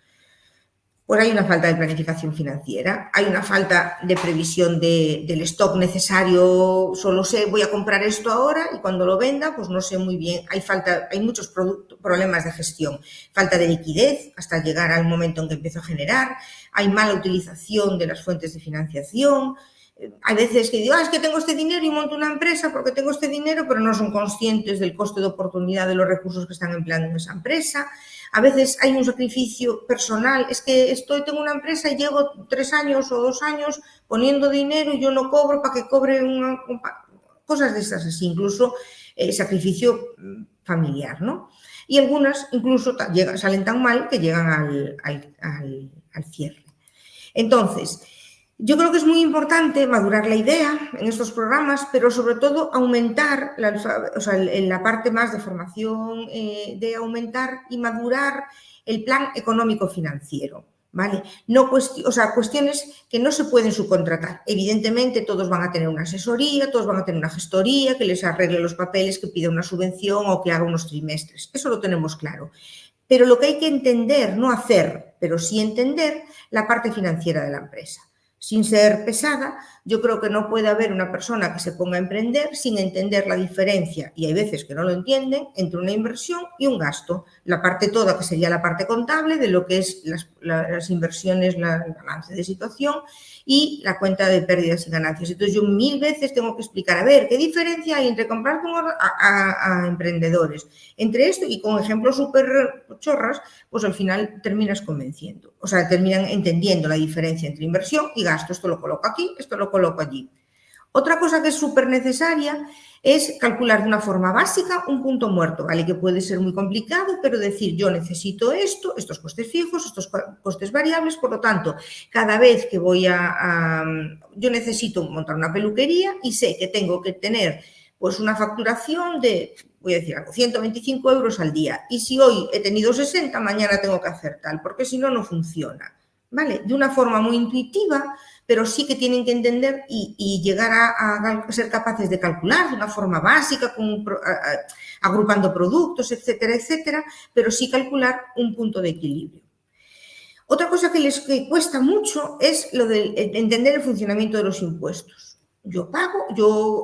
D: Pues hay una falta de planificación financiera, hay una falta de previsión del stock necesario, solo sé, voy a comprar esto ahora y cuando lo venda, pues no sé muy bien, hay muchos problemas de gestión, falta de liquidez hasta llegar al momento en que empiezo a generar, hay mala utilización de las fuentes de financiación. Hay veces que digo, es que tengo este dinero y monto una empresa porque tengo este dinero, pero no son conscientes del coste de oportunidad de los recursos que están empleando en esa empresa. A veces hay un sacrificio personal, es que tengo una empresa y llevo 3 años o 2 años poniendo dinero y yo no cobro para que cobre cosas de esas así, incluso sacrificio familiar, ¿no? Y algunas incluso salen tan mal que llegan al cierre. Entonces, yo creo que es muy importante madurar la idea en estos programas, pero sobre todo aumentar, en la parte más de formación, de aumentar y madurar el plan económico-financiero, ¿vale? Cuestiones que no se pueden subcontratar. Evidentemente, todos van a tener una asesoría, todos van a tener una gestoría que les arregle los papeles, que pida una subvención o que haga unos trimestres. Eso lo tenemos claro. Pero lo que hay que entender, no hacer, pero sí entender la parte financiera de la empresa. Sin ser pesada, yo creo que no puede haber una persona que se ponga a emprender sin entender la diferencia, y hay veces que no lo entienden, entre una inversión y un gasto. La parte toda, que sería la parte contable de lo que es las inversiones, el balance de situación y la cuenta de pérdidas y ganancias. Entonces yo 1000 veces tengo que explicar, a ver, ¿qué diferencia hay entre comprar a emprendedores? Entre esto y con ejemplos súper chorras, pues al final terminas convenciendo. O sea, terminan entendiendo la diferencia entre inversión y gasto. Esto lo coloco aquí, esto lo coloco allí. Otra cosa que es súper necesaria es calcular de una forma básica un punto muerto, ¿vale? Que puede ser muy complicado, pero decir, yo necesito esto, estos costes fijos, estos costes variables, por lo tanto, cada vez que yo necesito montar una peluquería y sé que tengo que tener pues una facturación de, voy a decir algo, 125 euros al día. Y si hoy he tenido 60, mañana tengo que hacer tal, porque si no, no funciona, ¿vale? De una forma muy intuitiva, pero sí que tienen que entender y llegar a ser capaces de calcular de una forma básica, agrupando productos, etcétera, etcétera, pero sí calcular un punto de equilibrio. Otra cosa que les cuesta mucho es lo de entender el funcionamiento de los impuestos. Yo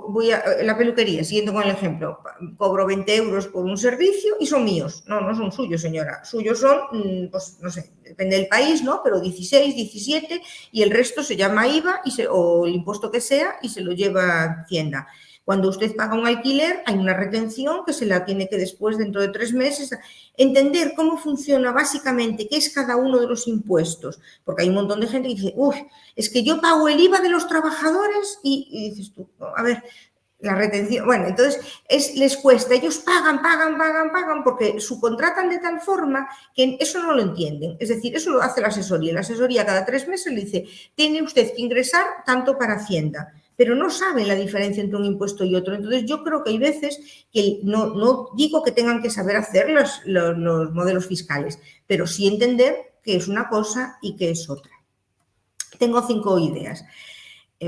D: voy a la peluquería, siguiendo con el ejemplo, cobro 20 euros por un servicio y son míos. No, no son suyos, señora. Suyos son, pues no sé, depende del país, ¿no? Pero 16, 17 y el resto se llama IVA o el impuesto que sea y se lo lleva Hacienda. Cuando usted paga un alquiler, hay una retención que se la tiene que después, dentro de 3 meses, entender cómo funciona básicamente, qué es cada uno de los impuestos. Porque hay un montón de gente que dice, es que yo pago el IVA de los trabajadores y dices tú, a ver, la retención, bueno, entonces les cuesta, ellos pagan porque subcontratan de tal forma que eso no lo entienden. Es decir, eso lo hace la asesoría. La asesoría cada 3 meses le dice, tiene usted que ingresar tanto para Hacienda, pero no saben la diferencia entre un impuesto y otro. Entonces, yo creo que hay veces que no digo que tengan que saber hacer los modelos fiscales, pero sí entender qué es una cosa y qué es otra. Tengo 5 ideas.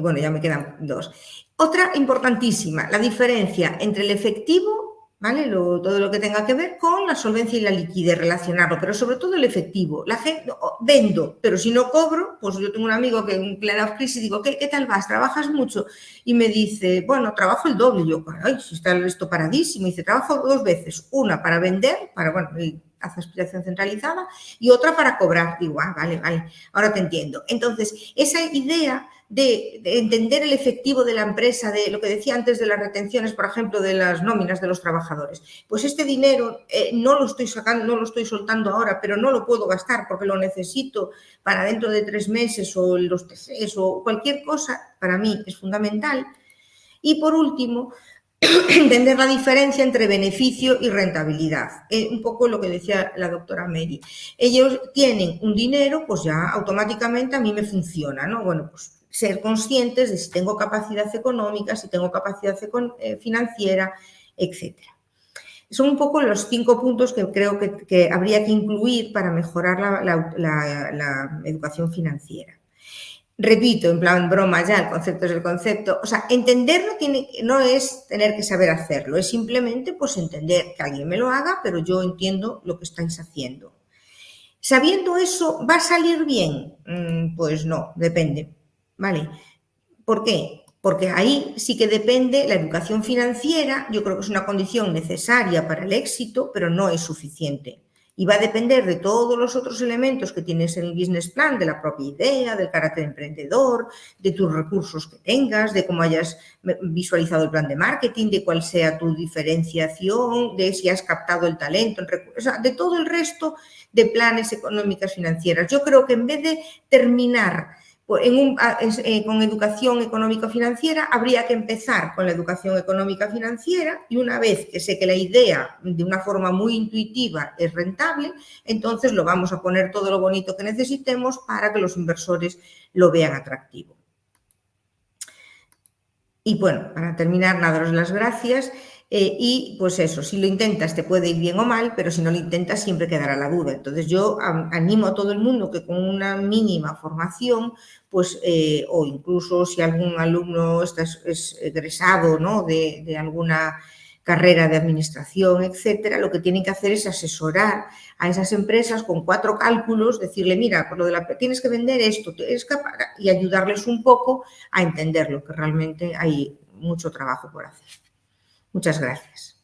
D: Bueno, ya me quedan 2. Otra importantísima, la diferencia entre el efectivo, ¿vale? Todo lo que tenga que ver con la solvencia y la liquidez, relacionarlo, pero sobre todo el efectivo. La gente, vendo, pero si no cobro, pues yo tengo un amigo que en plena crisis digo, ¿qué tal vas? ¿Trabajas mucho? Y me dice, bueno, trabajo el doble. Y yo, ay, si está esto paradísimo. Y dice, trabajo 2 veces, una para vender, hace aspiración centralizada, y otra para cobrar. Digo, vale, ahora te entiendo. Entonces, esa idea de entender el efectivo de la empresa, de lo que decía antes de las retenciones, por ejemplo, de las nóminas de los trabajadores. Pues este dinero no lo estoy sacando, no lo estoy soltando ahora, pero no lo puedo gastar porque lo necesito para dentro de 3 meses o los TCs o cualquier cosa, para mí es fundamental. Y por último, entender la diferencia entre beneficio y rentabilidad. Un poco lo que decía la doctora Mary. Ellos tienen un dinero, pues ya automáticamente a mí me funciona, ¿no? Bueno, pues ser conscientes de si tengo capacidad económica, si tengo capacidad financiera, etcétera. Son un poco los 5 puntos que creo que habría que incluir para mejorar la educación financiera. Repito, en plan broma ya, el concepto es el concepto. O sea, entenderlo no es tener que saber hacerlo, es simplemente pues entender que alguien me lo haga, pero yo entiendo lo que estáis haciendo. Sabiendo eso, ¿va a salir bien? Pues no, depende, ¿vale? ¿Por qué? Porque ahí sí que depende la educación financiera. Yo creo que es una condición necesaria para el éxito, pero no es suficiente. Y va a depender de todos los otros elementos que tienes en el business plan, de la propia idea, del carácter emprendedor, de tus recursos que tengas, de cómo hayas visualizado el plan de marketing, de cuál sea tu diferenciación, de si has captado el talento, o sea, de todo el resto de planes económicas financieras. Yo creo que en vez de terminar con educación económico-financiera, habría que empezar con la educación económica-financiera y una vez que sé que la idea de una forma muy intuitiva es rentable, entonces lo vamos a poner todo lo bonito que necesitemos para que los inversores lo vean atractivo. Y bueno, para terminar, daros las gracias. Y pues eso, si lo intentas te puede ir bien o mal, pero si no lo intentas siempre quedará la duda. Entonces yo animo a todo el mundo que con una mínima formación, pues o incluso si algún alumno es egresado, ¿no?, de alguna carrera de administración, etcétera, lo que tienen que hacer es asesorar a esas empresas con 4 cálculos, decirle, mira, por lo de tienes que vender esto, y ayudarles un poco a entenderlo, que realmente hay mucho trabajo por hacer. Muchas gracias.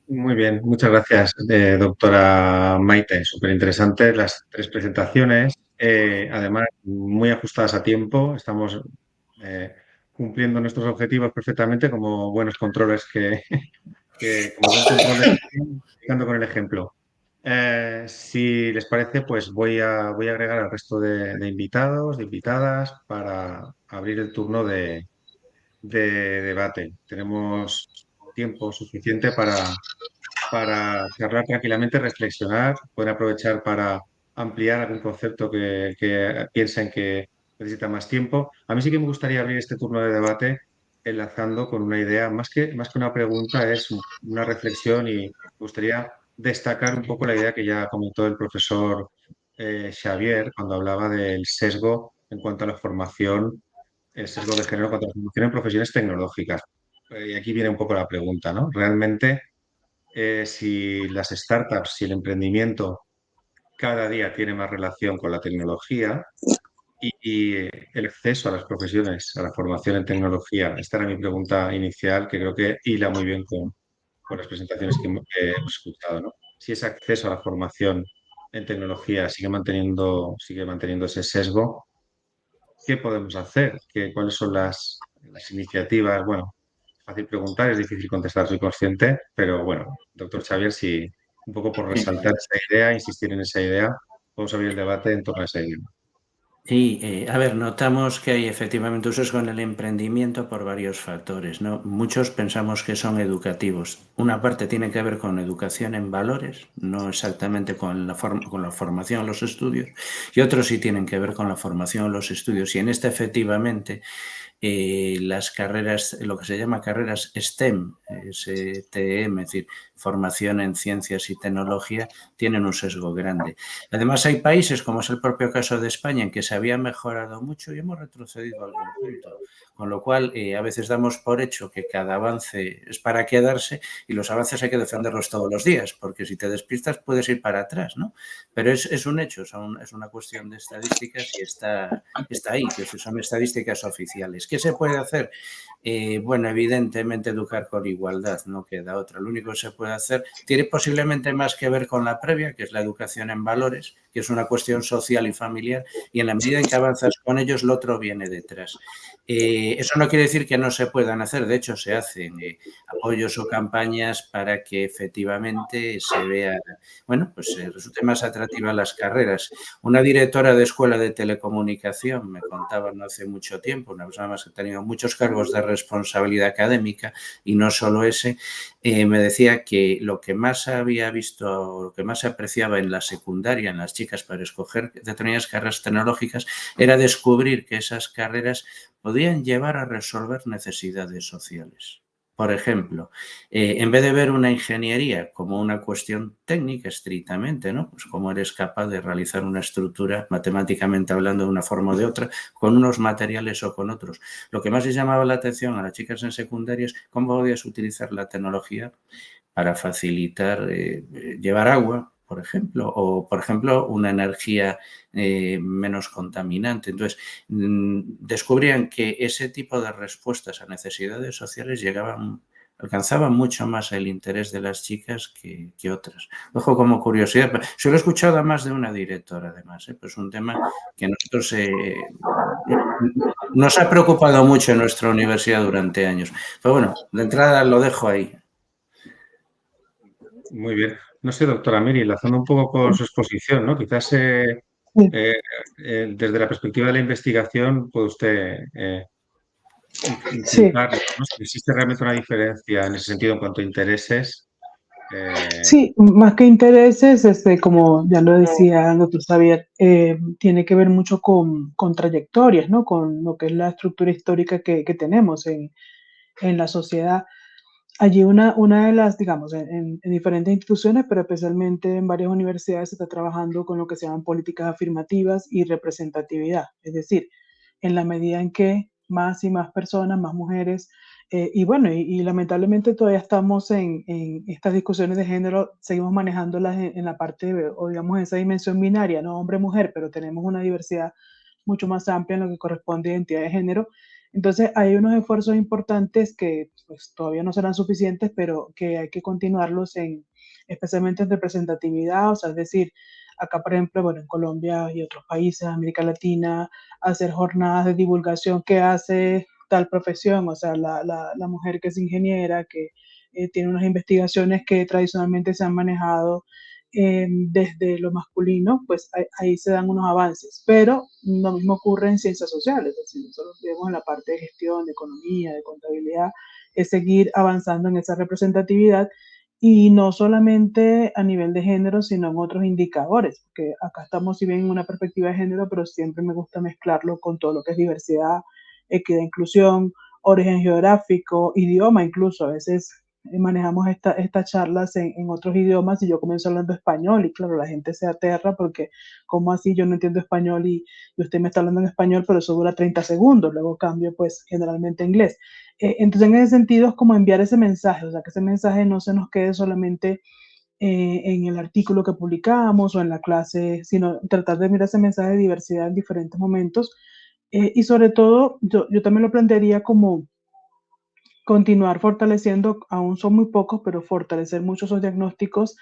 A: Muy bien, muchas gracias, doctora Maite. Súper interesantes las 3 presentaciones, además muy ajustadas a tiempo. Estamos cumpliendo nuestros objetivos perfectamente como buenos controles como buen control de gestión, explicando con el ejemplo. Si les parece, pues voy a agregar al resto de invitados, de invitadas, para abrir el turno de debate. Tenemos tiempo suficiente para charlar tranquilamente, reflexionar, pueden aprovechar para ampliar algún concepto que piensen que necesita más tiempo. A mí sí que me gustaría abrir este turno de debate enlazando con una idea, más que una pregunta, es una reflexión y me gustaría destacar un poco la idea que ya comentó el profesor Xavier cuando hablaba del sesgo en cuanto a la formación, el sesgo de género en cuanto a la formación en profesiones tecnológicas. Y aquí viene un poco la pregunta, ¿no? Realmente si las startups, si el emprendimiento cada día tiene más relación con la tecnología y el acceso a las profesiones, a la formación en tecnología. Esta era mi pregunta inicial, que creo que hila muy bien con las presentaciones que hemos escuchado, ¿no? Si ese acceso a la formación en tecnología sigue manteniendo ese sesgo, ¿qué podemos hacer? ¿Cuáles son las iniciativas? Bueno, fácil preguntar, es difícil contestar, soy consciente, pero bueno, doctor Xavier, si un poco por resaltar esa idea, insistir en esa idea, vamos a abrir el debate en torno a esa idea.
C: Sí, a ver, notamos que hay efectivamente usos con el emprendimiento por varios factores, ¿no? Muchos pensamos que son educativos. Una parte tiene que ver con educación en valores, no exactamente con la formación en los estudios, y otros sí tienen que ver con la formación en los estudios. Y en esta, efectivamente, las carreras, lo que se llama carreras STEM, STEM, es decir, formación en ciencias y tecnología, tienen un sesgo grande. Además, hay países, como es el propio caso de España, en que se había mejorado mucho y hemos retrocedido algún punto. Con lo cual, a veces damos por hecho que cada avance es para quedarse y los avances hay que defenderlos todos los días, porque si te despistas puedes ir para atrás, ¿no? Pero es un hecho, es una cuestión de estadísticas y está ahí, que son estadísticas oficiales. ¿Qué se puede hacer? Bueno, evidentemente educar con igualdad, no queda otra. Lo único que se puede hacer tiene posiblemente más que ver con la previa, que es la educación en valores, que es una cuestión social y familiar, y en la medida en que avanzas con ellos, lo otro viene detrás. Eso no quiere decir que no se puedan hacer, de hecho se hacen apoyos o campañas para que efectivamente se vea, bueno, pues resulte más atractiva las carreras. Una directora de escuela de telecomunicación me contaba no hace mucho tiempo, una persona más que ha tenido muchos cargos de responsabilidad académica y no solo ese, me decía que lo que más había visto, lo que más se apreciaba en la secundaria, en las chicas para escoger determinadas carreras tecnológicas, era descubrir que esas carreras podían llevar a resolver necesidades sociales. Por ejemplo, en vez de ver una ingeniería como una cuestión técnica estrictamente, ¿no? Pues cómo eres capaz de realizar una estructura, matemáticamente hablando, de una forma o de otra, con unos materiales o con otros. Lo que más les llamaba la atención a las chicas en secundaria es cómo podías utilizar la tecnología para facilitar llevar agua, por ejemplo, o, por ejemplo, una energía menos contaminante. Entonces, descubrían que ese tipo de respuestas a necesidades sociales alcanzaban mucho más el interés de las chicas que otras. Ojo, como curiosidad, se lo he escuchado a más de una directora, además, pues es un tema que nosotros nos ha preocupado mucho en nuestra universidad durante años. Pero bueno, de entrada lo dejo ahí.
A: Muy bien. No sé, doctora Miri, enlazando un poco con su exposición, ¿no? Quizás desde la perspectiva de la investigación puede usted
B: Sí,
A: inculcarnos, ¿no? Si existe realmente una diferencia en ese sentido en cuanto a intereses.
B: sí, más que intereses, como ya lo decía el doctor Xavier, tiene que ver mucho con trayectorias, ¿no? Con lo que es la estructura histórica que tenemos en la sociedad. Allí una de las, digamos, en diferentes instituciones, pero especialmente en varias universidades, se está trabajando con lo que se llaman políticas afirmativas y representatividad. Es decir, en la medida en que más y más personas, más mujeres, y bueno, y lamentablemente todavía estamos en estas discusiones de género, seguimos manejándolas en la parte, o digamos, esa dimensión binaria, no hombre-mujer, pero tenemos una diversidad mucho más amplia en lo que corresponde a identidad de género. Entonces, hay unos esfuerzos importantes que pues, todavía no serán suficientes, pero que hay que continuarlos especialmente en representatividad, o sea, es decir, acá, por ejemplo, bueno, en Colombia y otros países, América Latina, hacer jornadas de divulgación que hace tal profesión, o sea, la mujer que es ingeniera, que tiene unas investigaciones que tradicionalmente se han manejado desde lo masculino, pues ahí se dan unos avances, pero lo mismo ocurre en ciencias sociales, es decir, nosotros vemos en la parte de gestión, de economía, de contabilidad, es seguir avanzando en esa representatividad y no solamente a nivel de género, sino en otros indicadores, porque acá estamos, si bien en una perspectiva de género, pero siempre me gusta mezclarlo con todo lo que es diversidad, equidad, inclusión, origen geográfico, idioma incluso, a veces manejamos estas charlas en otros idiomas y yo comienzo hablando español y claro, la gente se aterra porque ¿cómo así? Yo no entiendo español y usted me está hablando en español, pero eso dura 30 segundos, luego cambio pues generalmente a inglés. Entonces en ese sentido es como enviar ese mensaje, o sea, que ese mensaje no se nos quede solamente en el artículo que publicamos o en la clase, sino tratar de mirar ese mensaje de diversidad en diferentes momentos. Y sobre todo, yo también lo plantearía como continuar fortaleciendo, aún son muy pocos, pero fortalecer muchos esos diagnósticos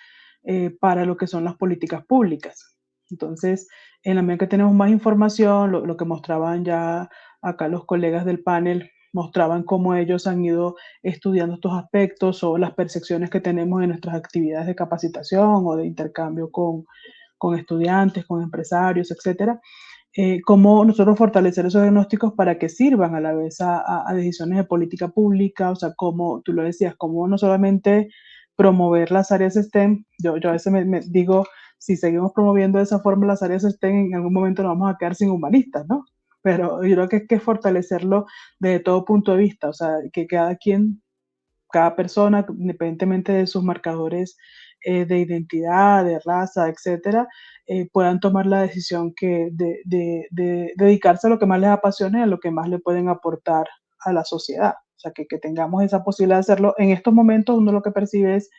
B: para lo que son las políticas públicas. Entonces, en la medida que tenemos más información, lo que mostraban ya acá los colegas del panel, mostraban cómo ellos han ido estudiando estos aspectos o las percepciones que tenemos en nuestras actividades de capacitación o de intercambio con estudiantes, con empresarios, etcétera. Cómo nosotros fortalecer esos diagnósticos para que sirvan a la vez a decisiones de política pública, o sea, como tú lo decías, cómo no solamente promover las áreas STEM, yo a veces me digo, si seguimos promoviendo de esa forma las áreas STEM, en algún momento nos vamos a quedar sin humanistas, ¿no? Pero yo creo que hay que fortalecerlo desde todo punto de vista, o sea, que cada quien, cada persona, independientemente de sus marcadores de identidad, de raza, etcétera, puedan tomar la decisión de dedicarse a lo que más les apasiona y a lo que más le pueden aportar a la sociedad. O sea, que tengamos esa posibilidad de hacerlo. En estos momentos uno lo que percibe es,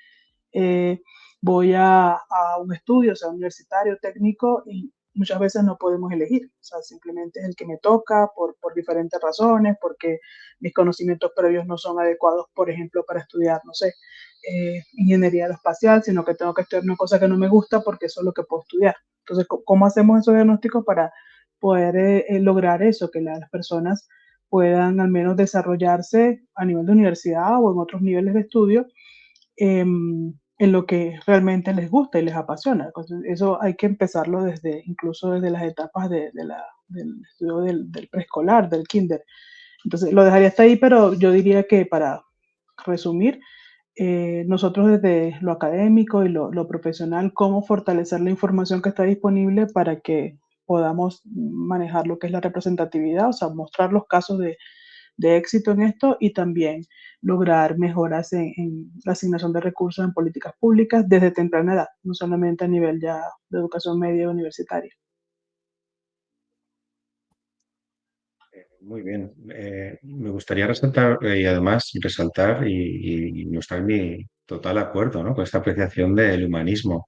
B: eh, voy a un estudio, sea universitario, técnico, y muchas veces no podemos elegir. O sea, simplemente es el que me toca por diferentes razones, porque mis conocimientos previos no son adecuados, por ejemplo, para estudiar, no sé, ingeniería aeroespacial, sino que tengo que estudiar una cosa que no me gusta porque eso es lo que puedo estudiar. Entonces, ¿cómo hacemos esos diagnósticos para poder lograr eso, que las personas puedan al menos desarrollarse a nivel de universidad o en otros niveles de estudio en lo que realmente les gusta y les apasiona? Entonces, eso hay que empezarlo incluso desde las etapas del estudio del preescolar, del kinder. Entonces, lo dejaría hasta ahí, pero yo diría que para resumir, nosotros desde lo académico y lo profesional, cómo fortalecer la información que está disponible para que podamos manejar lo que es la representatividad, o sea, mostrar los casos de éxito en esto y también lograr mejoras en la asignación de recursos en políticas públicas desde temprana edad, no solamente a nivel ya de educación media universitaria.
A: Muy bien. Me gustaría resaltar y además resaltar y mostrar mi total acuerdo, ¿no?, con esta apreciación del humanismo.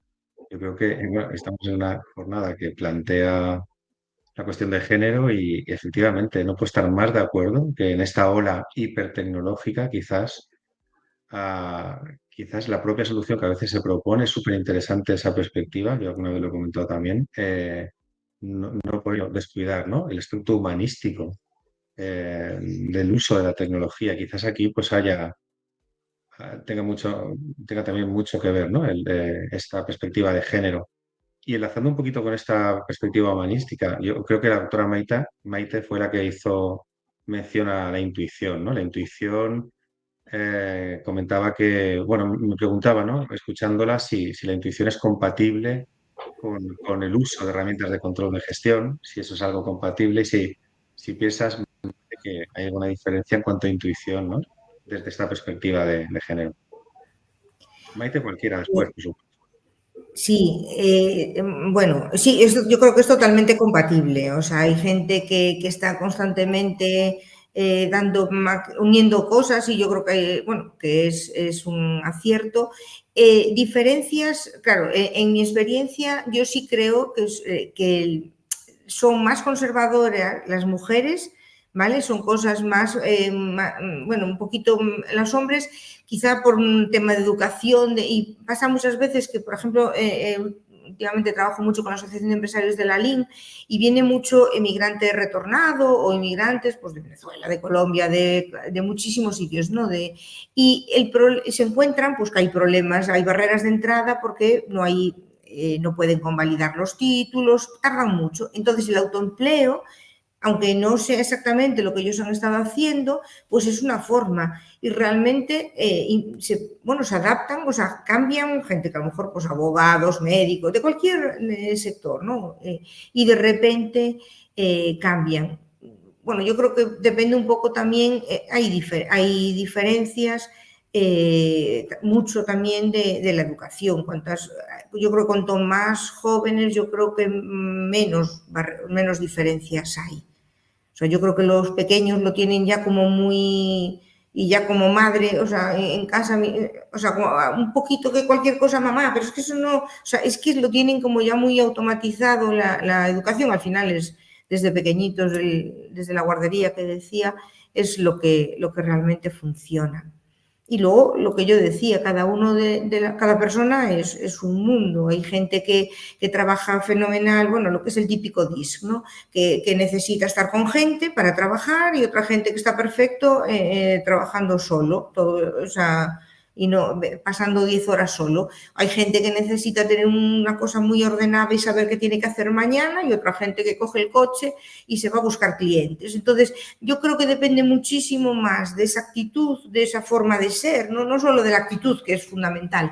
A: Yo creo que bueno, estamos en una jornada que plantea la cuestión de género y efectivamente no puedo estar más de acuerdo que en esta ola hipertecnológica quizás la propia solución que a veces se propone es súper interesante esa perspectiva, yo alguna vez lo he comentado también, no puedo descuidar, ¿no?, el aspecto humanístico del uso de la tecnología. Quizás aquí pues tenga también mucho que ver, ¿no?, esta perspectiva de género. Y enlazando un poquito con esta perspectiva humanística, yo creo que la doctora Maite fue la que hizo mención a la intuición, ¿no? La intuición, comentaba que, bueno, me preguntaba, ¿no?, escuchándola, si la intuición es compatible con el uso de herramientas de control de gestión, si eso es algo compatible y si piensas que hay alguna diferencia en cuanto a intuición, ¿no?, desde esta perspectiva de género. Maite, cualquiera después, por supuesto.
D: Sí, bueno, sí, yo creo que es totalmente compatible. O sea, hay gente que está constantemente uniendo cosas y yo creo que, bueno, que es un acierto. Diferencias, claro, en mi experiencia yo sí creo que son más conservadoras las mujeres, ¿vale? Son cosas más, bueno, un poquito los hombres, quizá por un tema de educación, y pasa muchas veces que, por ejemplo, últimamente trabajo mucho con la Asociación de Empresarios de la LIN y viene mucho emigrante retornado o inmigrantes pues, de Venezuela, de Colombia, de muchísimos sitios, ¿no? Y se encuentran pues, que hay problemas, hay barreras de entrada porque no pueden convalidar los títulos, tardan mucho. Entonces, el autoempleo, aunque no sea exactamente lo que ellos han estado haciendo, pues es una forma y realmente se adaptan, o sea, cambian gente que a lo mejor, pues abogados, médicos, de cualquier sector, ¿no? Y de repente cambian. Bueno, yo creo que depende un poco también, hay diferencias mucho también de la educación. Yo creo que cuanto más jóvenes, yo creo que menos diferencias hay. O sea, yo creo que los pequeños lo tienen ya como muy... Y ya como madre, o sea, en casa, o sea, como un poquito que cualquier cosa, mamá, pero es que eso no... O sea, es que lo tienen como ya muy automatizado la educación. Al final es desde pequeñitos, desde la guardería que decía, es lo que realmente funciona. Y luego, lo que yo decía, cada persona es un mundo. Hay gente que trabaja fenomenal, bueno, lo que es el típico DISC, ¿no? Que necesita estar con gente para trabajar y otra gente que está perfecto trabajando solo, todo, o sea, y no pasando 10 horas solo. Hay gente que necesita tener una cosa muy ordenada y saber qué tiene que hacer mañana y otra gente que coge el coche y se va a buscar clientes. Entonces, yo creo que depende muchísimo más de esa actitud, de esa forma de ser, no solo de la actitud, que es fundamental,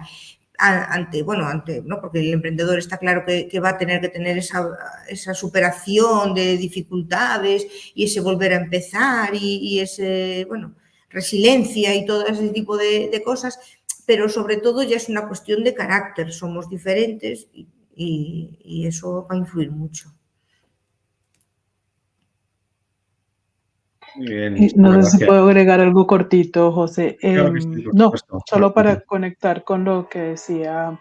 D: ¿no? Porque el emprendedor está claro que va a tener que tener esa superación de dificultades y ese volver a empezar y ese, bueno, resiliencia y todo ese tipo de cosas, pero sobre todo ya es una cuestión de carácter, somos diferentes y eso va a influir mucho.
A: Muy bien,
B: No sé si
A: gracias.
B: puedo agregar algo cortito, José.
A: Claro que sí, por
B: No,
A: supuesto.
B: solo para conectar con lo que decía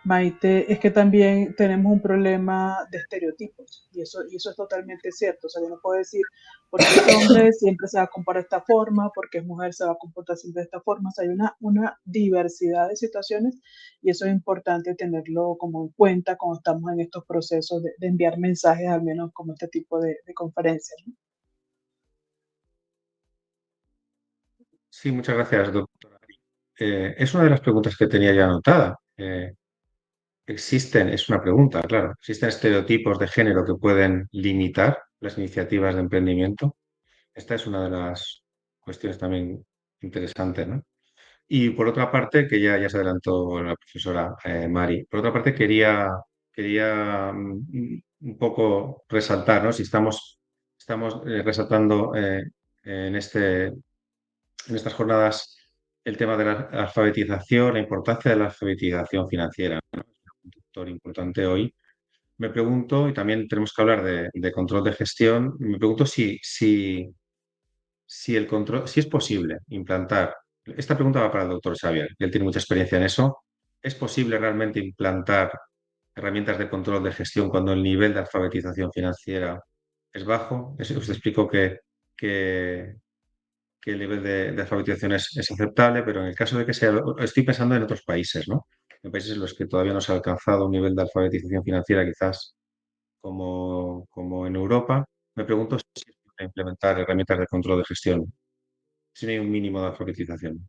B: Maite, es que también tenemos un problema de estereotipos y eso es totalmente cierto. O sea, yo no puedo decir, porque es hombre siempre se va a comportar de esta forma, porque es mujer se va a comportar siempre de esta forma. O sea, hay una diversidad de situaciones y eso es importante tenerlo como en cuenta cuando estamos en estos procesos de enviar mensajes, al menos como este tipo de conferencias, ¿no?
A: Sí, muchas gracias, doctora. Es una de las preguntas que tenía ya anotada. Es una pregunta, claro. ¿Existen estereotipos de género que pueden limitar las iniciativas de emprendimiento? Esta es una de las cuestiones también interesantes, ¿no? Y por otra parte, que ya se adelantó la profesora Mari, por otra parte quería un poco resaltar, ¿no? Si estamos resaltando en estas jornadas el tema de la alfabetización, la importancia de la alfabetización financiera, ¿no? Es un factor importante hoy. Me pregunto, y también tenemos que hablar de control de gestión, me pregunto si es posible implantar, esta pregunta va para el doctor Xavier, que él tiene mucha experiencia en eso, ¿es posible realmente implantar herramientas de control de gestión cuando el nivel de alfabetización financiera es bajo? Os explico que, que el nivel de alfabetización es aceptable, pero en el caso de que sea, estoy pensando en otros países, ¿no? En países en los que todavía no se ha alcanzado un nivel de alfabetización financiera quizás como en Europa, me pregunto si es posible implementar herramientas de control de gestión si no hay un mínimo de alfabetización.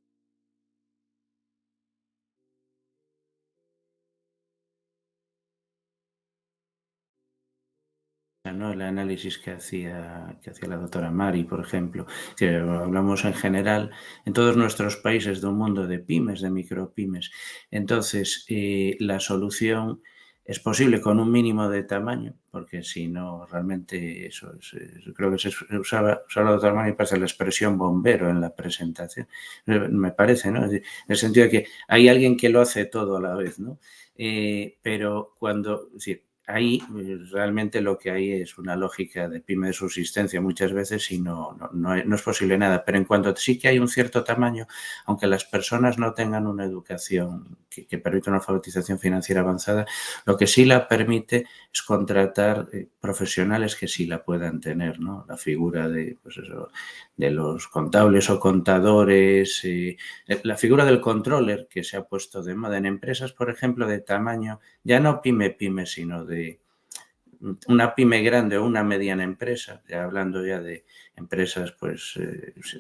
C: ¿no? El análisis que hacía la doctora Mari, por ejemplo, que hablamos en general en todos nuestros países de un mundo de pymes, de micropymes. Entonces, la solución es posible con un mínimo de tamaño, porque si no, realmente eso es, creo que se usaba la doctora Mari para la expresión bombero en la presentación, me parece, ¿no? En el sentido de que hay alguien que lo hace todo a la vez, ¿no? Pero cuando, es decir, ahí realmente lo que hay es una lógica de pyme de subsistencia muchas veces y no es posible nada. Pero en cuanto sí que hay un cierto tamaño, aunque las personas no tengan una educación que permita una alfabetización financiera avanzada, lo que sí la permite es contratar profesionales que sí la puedan tener, ¿no? La figura de, pues eso, de los contables o contadores, la figura del controller que se ha puesto de moda en empresas, por ejemplo, de tamaño, ya no pyme, sino de una pyme grande o una mediana empresa, ya hablando ya de empresas, pues,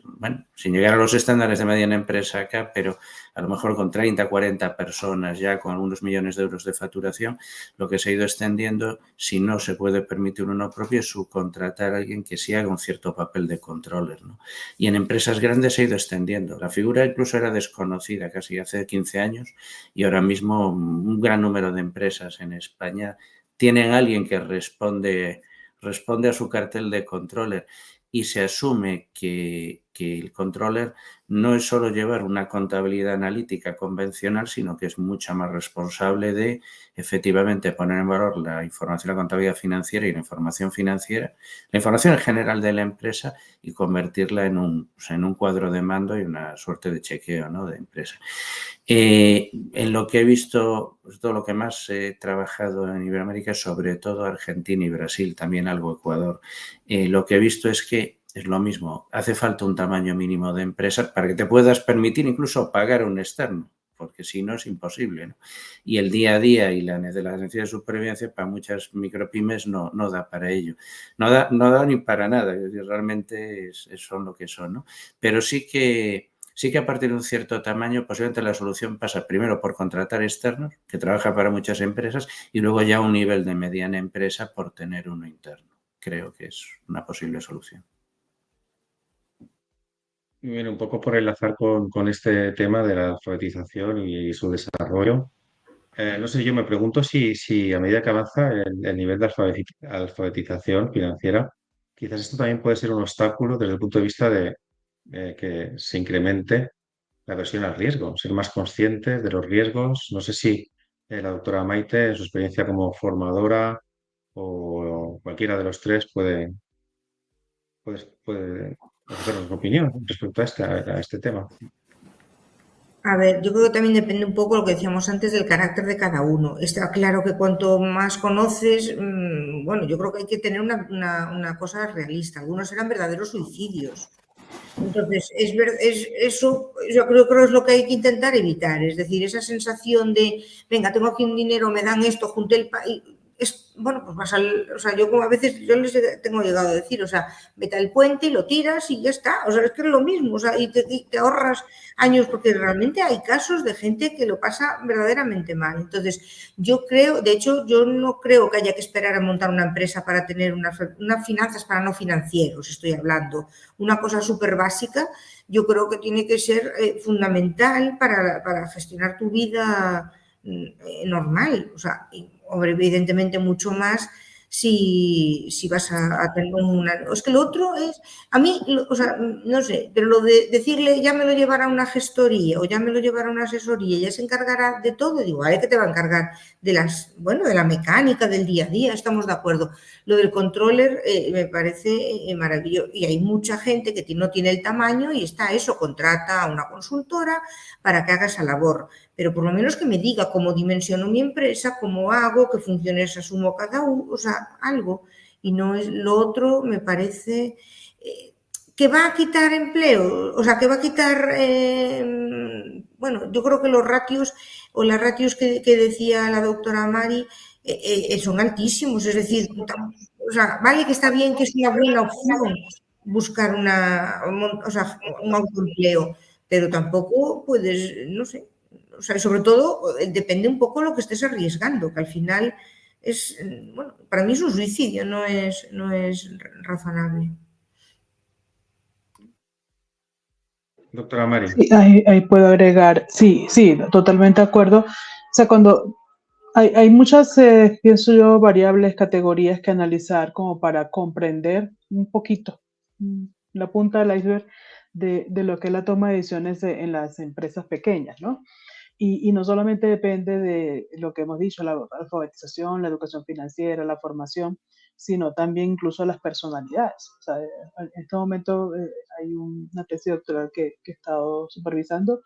C: bueno, sin llegar a los estándares de mediana empresa acá, pero a lo mejor con 30, 40 personas ya con algunos millones de euros de facturación, lo que se ha ido extendiendo, si no se puede permitir uno propio, es subcontratar a alguien que sí haga un cierto papel de controller, ¿no? Y en empresas grandes se ha ido extendiendo. La figura incluso era desconocida casi hace 15 años y ahora mismo un gran número de empresas en España tienen a alguien que responde a su cartel de controller y se asume que el controller no es solo llevar una contabilidad analítica convencional, sino que es mucho más responsable de efectivamente poner en valor la información de la contabilidad financiera y la información financiera, la información en general de la empresa y convertirla en un cuadro de mando y una suerte de chequeo, ¿no? De empresa. En lo que he visto, pues todo lo que más he trabajado en Iberoamérica, sobre todo Argentina y Brasil, también algo Ecuador, lo que he visto es que es lo mismo, hace falta un tamaño mínimo de empresa para que te puedas permitir incluso pagar a un externo, porque si no es imposible, ¿no? Y el día a día y la necesidad de supervivencia para muchas micropymes no da para ello. No da ni para nada, es decir, realmente son lo que son, ¿no? Pero sí que a partir de un cierto tamaño, posiblemente la solución pasa primero por contratar externos, que trabajan para muchas empresas, y luego ya a un nivel de mediana empresa por tener uno interno. Creo que es una posible solución.
A: Bien, un poco por enlazar con este tema de la alfabetización y su desarrollo. No sé, yo me pregunto si a medida que avanza el nivel de alfabetización financiera, quizás esto también puede ser un obstáculo desde el punto de vista de que se incremente la aversión al riesgo, ser más conscientes de los riesgos. No sé si la doctora Maite, en su experiencia como formadora o cualquiera de los tres puede ofrecernos una opinión respecto a este tema.
D: A ver, yo creo que también depende un poco lo que decíamos antes del carácter de cada uno. Está claro que cuanto más conoces, bueno, yo creo que hay que tener una cosa realista. Algunos eran verdaderos suicidios. Entonces, eso yo creo que es lo que hay que intentar evitar. Es decir, esa sensación de, venga, tengo aquí un dinero, me dan esto, junté bueno, pues vas o sea, yo como a veces, yo les tengo llegado a decir, o sea, vete al puente y lo tiras y ya está, o sea, es que es lo mismo, o sea, y te ahorras años, porque realmente hay casos de gente que lo pasa verdaderamente mal. Entonces, yo creo, de hecho, yo no creo que haya que esperar a montar una empresa para tener unas finanzas para no financieros, estoy hablando, una cosa súper básica. Yo creo que tiene que ser fundamental para gestionar tu vida normal, o sea, evidentemente mucho más si vas a tener una... Es que lo otro es, a mí, o sea, no sé, pero lo de decirle ya me lo llevará a una gestoría o ya me lo llevará a una asesoría, ya se encargará de todo, digo, ¿vale? Que te va a encargar de de la mecánica, del día a día, estamos de acuerdo. Lo del controller me parece maravilloso, y hay mucha gente que no tiene el tamaño y está eso, contrata a una consultora para que haga esa labor, pero por lo menos que me diga cómo dimensiono mi empresa, cómo hago, qué funciones asumo cada uno, o sea, algo. Y no es lo otro, me parece que va a quitar empleo, o sea, que va a quitar, bueno, yo creo que los ratios o las ratios que decía la doctora Mari son altísimos, es decir, o sea, vale que está bien, que es una buena opción buscar o sea, un autoempleo, pero tampoco puedes, no sé, o sea, sobre todo depende un poco lo que estés arriesgando, que al final es, bueno, para mí es un suicidio, no es razonable.
A: Doctora Mari.
B: Sí, ahí puedo agregar, sí, sí, totalmente de acuerdo. O sea, cuando hay muchas, pienso yo, variables, categorías que analizar como para comprender un poquito la punta del iceberg de lo que es la toma de decisiones en las empresas pequeñas, ¿no? Y no solamente depende de lo que hemos dicho, la alfabetización, la educación financiera, la formación, sino también incluso las personalidades. O sea, en este momento hay una tesis doctoral que he estado supervisando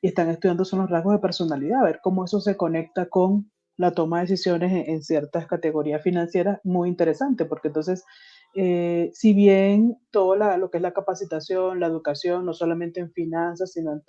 B: y están estudiando son los rasgos de personalidad, a ver cómo eso se conecta con la toma de decisiones en ciertas categorías financieras, muy interesante, porque entonces, si bien todo lo que es la capacitación, la educación, no solamente en finanzas, sino en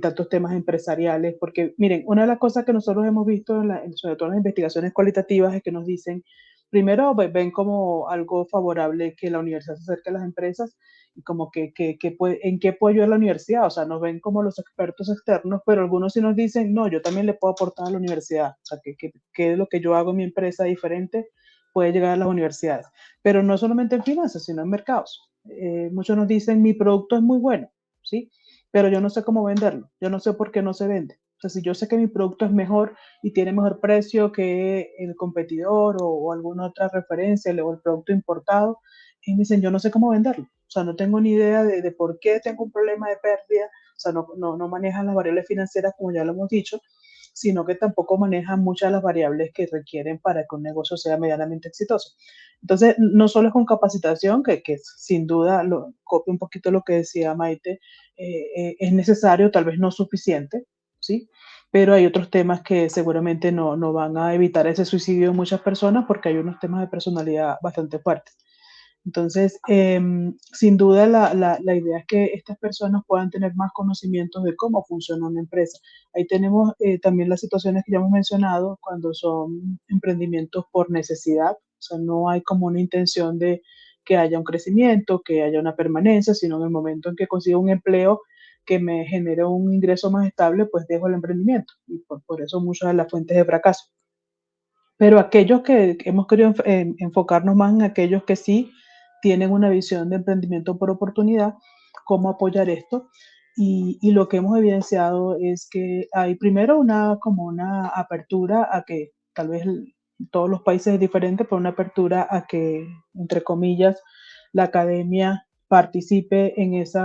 B: tantos temas empresariales, porque miren, una de las cosas que nosotros hemos visto, sobre todo en las investigaciones cualitativas, es que nos dicen, primero ven como algo favorable que la universidad se acerque a las empresas, y como en qué puedo ayudar a la universidad, o sea, nos ven como los expertos externos, pero algunos sí nos dicen, no, yo también le puedo aportar a la universidad, o sea, que lo que yo hago en mi empresa diferente puede llegar a las universidades, pero no solamente en finanzas, sino en mercados. Muchos nos dicen, mi producto es muy bueno, ¿sí? Pero yo no sé cómo venderlo, yo no sé por qué no se vende. O sea, si yo sé que mi producto es mejor y tiene mejor precio que el competidor o alguna otra referencia o el producto importado, y me dicen, yo no sé cómo venderlo. O sea, no tengo ni idea de por qué tengo un problema de pérdida. O sea, no manejan las variables financieras, como ya lo hemos dicho, sino que tampoco manejan muchas de las variables que requieren para que un negocio sea medianamente exitoso. Entonces, no solo es con capacitación, que sin duda copia un poquito lo que decía Maite, es necesario, tal vez no suficiente, ¿sí? Pero hay otros temas que seguramente no van a evitar ese suicidio de muchas personas porque hay unos temas de personalidad bastante fuertes. Entonces, sin duda la idea es que estas personas puedan tener más conocimientos de cómo funciona una empresa. Ahí tenemos también las situaciones que ya hemos mencionado cuando son emprendimientos por necesidad, o sea, no hay como una intención de que haya un crecimiento, que haya una permanencia, sino en el momento en que consiga un empleo que me genere un ingreso más estable, pues dejo el emprendimiento. Y por eso muchas de las fuentes de fracaso. Pero aquellos que hemos querido enfocarnos más en aquellos que sí tienen una visión de emprendimiento por oportunidad, cómo apoyar esto. Y lo que hemos evidenciado es que hay primero como una apertura a que tal vez todos los países es diferente, pero una apertura a que, entre comillas, la academia participe en ese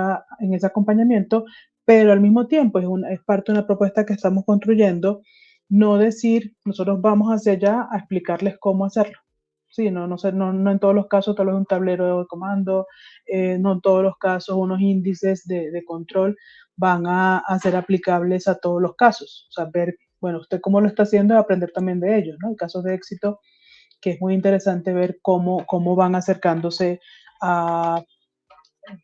B: acompañamiento, pero al mismo tiempo es parte de una propuesta que estamos construyendo, no decir, nosotros vamos hacia allá a explicarles cómo hacerlo. Sí, no sé, no en todos los casos tal vez un tablero de comando, no en todos los casos unos índices de control van a ser aplicables a todos los casos. O sea, ver, bueno, usted cómo lo está haciendo y aprender también de ellos, ¿no? Hay casos de éxito que es muy interesante ver cómo van acercándose a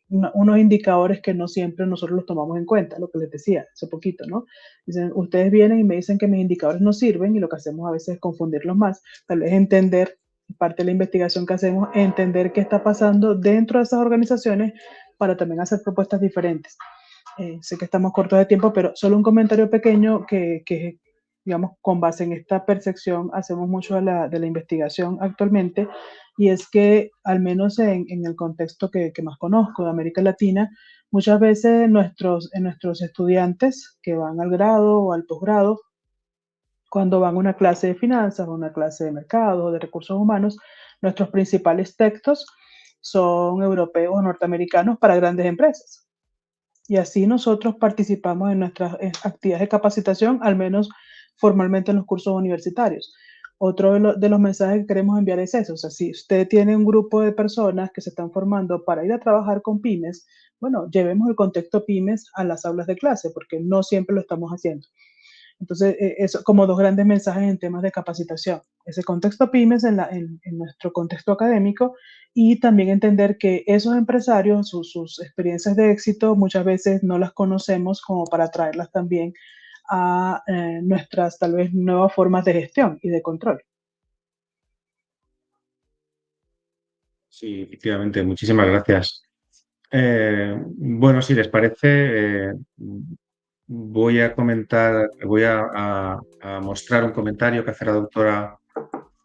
B: unos indicadores que no siempre nosotros los tomamos en cuenta, lo que les decía hace poquito, ¿no? Dicen, ustedes vienen y me dicen que mis indicadores no sirven y lo que hacemos a veces es confundirlos más, tal vez entender, parte de la investigación que hacemos, entender qué está pasando dentro de esas organizaciones para también hacer propuestas diferentes. Sé que estamos cortos de tiempo, pero solo un comentario pequeño que digamos, con base en esta percepción, hacemos mucho de la investigación actualmente, y es que, al menos en el contexto que más conozco de América Latina, muchas veces nuestros estudiantes que van al grado o al posgrado, cuando van a una clase de finanzas, o una clase de mercado o de recursos humanos, nuestros principales textos son europeos o norteamericanos para grandes empresas. Y así nosotros participamos en nuestras actividades de capacitación, al menos formalmente en los cursos universitarios. Otro de los mensajes que queremos enviar es eso, o sea, si usted tiene un grupo de personas que se están formando para ir a trabajar con pymes, bueno, llevemos el contexto pymes a las aulas de clase, porque no siempre lo estamos haciendo. Entonces, eso como dos grandes mensajes en temas de capacitación. Ese contexto pymes en nuestro contexto académico, y también entender que esos empresarios, sus experiencias de éxito, muchas veces no las conocemos como para traerlas también a nuestras tal vez nuevas formas de gestión y de control.
A: Sí, efectivamente, muchísimas gracias. Bueno, si les parece, voy a comentar, a mostrar un comentario que hace la doctora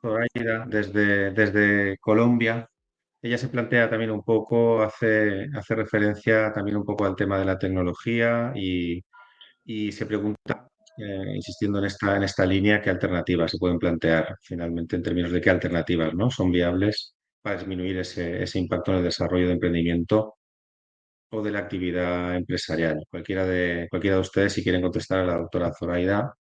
A: Zoraida desde Colombia. Ella se plantea también un poco, hace referencia también un poco al tema de la tecnología y se pregunta, insistiendo en esta línea, qué alternativas se pueden plantear finalmente en términos de qué alternativas, ¿no?, son viables para disminuir ese impacto en el desarrollo de emprendimiento o de la actividad empresarial. Cualquiera de ustedes, si quieren contestar a la doctora Zoraida.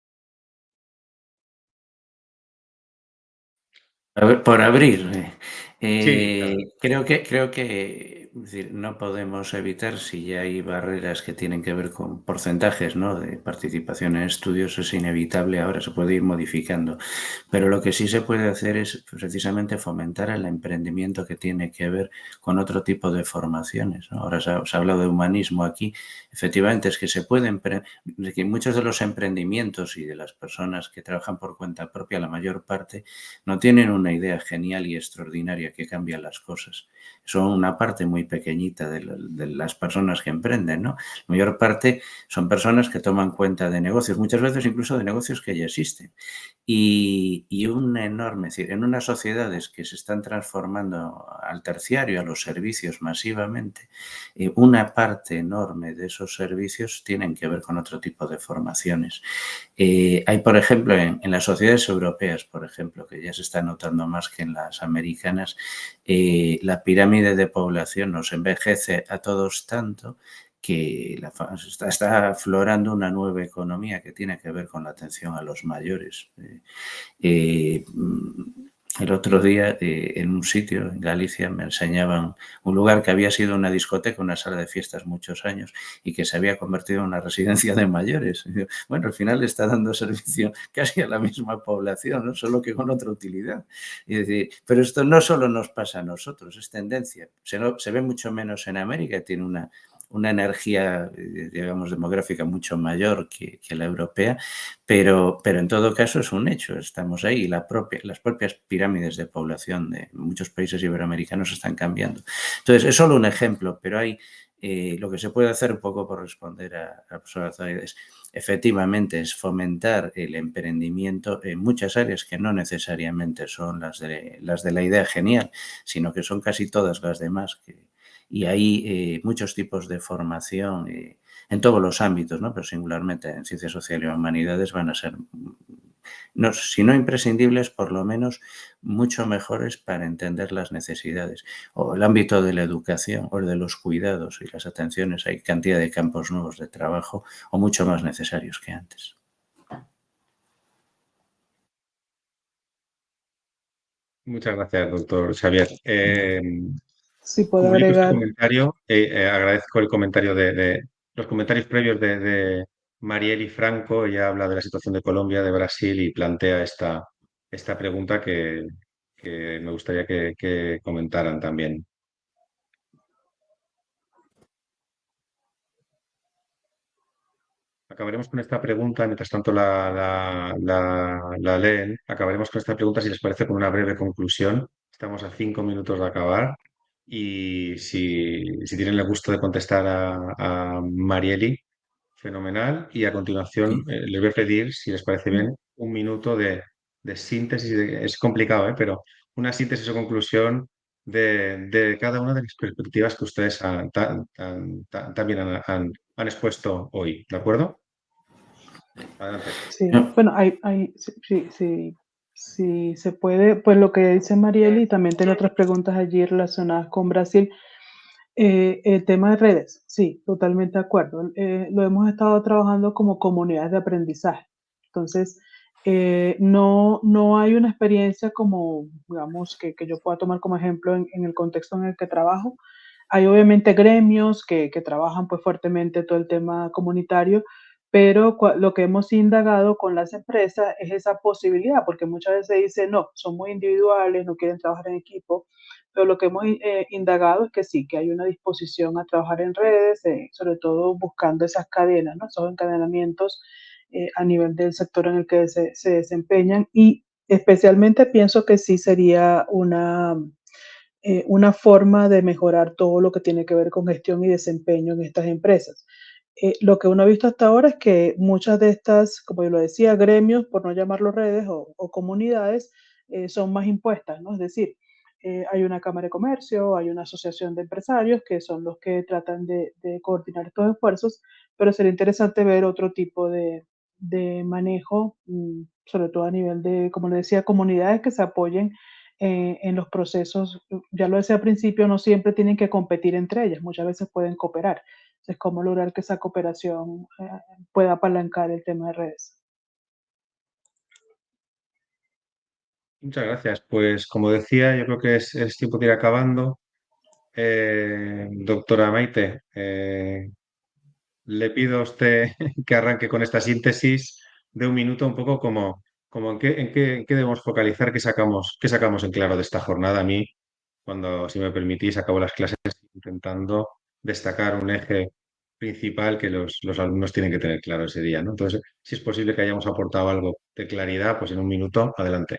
C: A ver, por abrir,
A: Sí, claro.
C: creo que, es decir, no podemos evitar, si ya hay barreras que tienen que ver con porcentajes, ¿no?, de participación en estudios, es inevitable, ahora se puede ir modificando. Pero lo que sí se puede hacer es precisamente fomentar el emprendimiento que tiene que ver con otro tipo de formaciones, ¿no? Ahora se ha hablado de humanismo aquí. Efectivamente, es que se pueden, que muchos de los emprendimientos y de las personas que trabajan por cuenta propia, la mayor parte, no tienen una idea genial y extraordinaria que cambia las cosas. Son una parte muy pequeñita de las personas que emprenden, ¿no? La mayor parte son personas que toman cuenta de negocios, muchas veces incluso de negocios que ya existen. Y un enorme, es decir, en unas sociedades que se están transformando al terciario, a los servicios masivamente, una parte enorme de esos servicios tienen que ver con otro tipo de formaciones. Hay, por ejemplo, en las sociedades europeas, por ejemplo, que ya se está notando más que en las americanas, la pirámide de población nos envejece a todos tanto que está aflorando una nueva economía que tiene que ver con la atención a los mayores. El otro día, en un sitio en Galicia, me enseñaban un lugar que había sido una discoteca, una sala de fiestas muchos años, y que se había convertido en una residencia de mayores. Bueno, al final está dando servicio casi a la misma población, ¿no?, solo que con otra utilidad. Y decir, pero esto no solo nos pasa a nosotros, es tendencia. Se ve mucho menos en América, tiene una energía, digamos, demográfica mucho mayor que la europea, pero en todo caso es un hecho, estamos ahí y las propias pirámides de población de muchos países iberoamericanos están cambiando. Entonces, es solo un ejemplo, pero hay lo que se puede hacer un poco por responder a la profesora Zoraida es, efectivamente, es fomentar el emprendimiento en muchas áreas que no necesariamente son las de la idea genial, sino que son casi todas las demás. Y hay muchos tipos de formación en todos los ámbitos, ¿no?, pero singularmente en ciencias sociales y humanidades van a ser, no, si no imprescindibles, por lo menos mucho mejores para entender las necesidades. O el ámbito de la educación o el de los cuidados y las atenciones, hay cantidad de campos nuevos de trabajo o mucho más necesarios que antes.
A: Muchas gracias, doctor Xavier.
B: Si puedo
A: Como he leído este
B: agregar,
A: comentario, agradezco el comentario los comentarios previos de Marieli Franco. Ella habla de la situación de Colombia, de Brasil, y plantea esta pregunta que me gustaría que comentaran también. acabaremos con esta pregunta, mientras tanto la leen, acabaremos con esta pregunta, si les parece, con una breve conclusión. Estamos a 5 minutos de acabar y si tienen el gusto de contestar a Marieli, fenomenal. Y a continuación
C: Sí.
A: les voy a pedir, si les parece bien, un minuto de síntesis. Es complicado, pero una síntesis o conclusión de cada una de las perspectivas que ustedes también han expuesto hoy. ¿De acuerdo? Adelante.
B: Sí,
C: No,
B: bueno, sí se puede, pues lo que dice Marieli, también tiene otras preguntas allí relacionadas con Brasil. El tema de redes, sí, totalmente de acuerdo. Lo hemos estado trabajando como comunidades de aprendizaje. Entonces, no hay una experiencia como, digamos, que yo pueda tomar como ejemplo en el contexto en el que trabajo. Hay obviamente gremios que trabajan pues fuertemente todo el tema comunitario, pero lo que hemos indagado con las empresas es esa posibilidad, porque muchas veces se dice, no, son muy individuales, no quieren trabajar en equipo, pero lo que hemos indagado es que sí, que hay una disposición a trabajar en redes, sobre todo buscando esas cadenas, ¿no? Esos encadenamientos a nivel del sector en el que se desempeñan, y especialmente pienso que sí sería una forma de mejorar todo lo que tiene que ver con gestión y desempeño en estas empresas. Lo que uno ha visto hasta ahora es que muchas de estas, como yo lo decía, gremios, por no llamarlo redes o comunidades, son más impuestas, ¿no? Es decir, hay una cámara de comercio, hay una asociación de empresarios que son los que tratan de coordinar estos esfuerzos, pero sería interesante ver otro tipo de manejo, sobre todo a nivel de, como le decía, comunidades que se apoyen en los procesos. Ya lo decía al principio, no siempre tienen que competir entre ellas, muchas veces pueden cooperar. Entonces, cómo lograr que esa cooperación pueda apalancar el tema de redes.
A: Muchas gracias. Pues como decía, yo creo que es tiempo de ir acabando. Doctora Maite, le pido a usted que arranque con esta síntesis de un minuto, un poco como en qué debemos focalizar, qué sacamos en claro de esta jornada. A mí, cuando, si me permitís, acabo las clases intentando destacar un eje principal que los alumnos tienen que tener claro ese día, ¿no? Entonces, si es posible que hayamos aportado algo de claridad, pues en un minuto, adelante.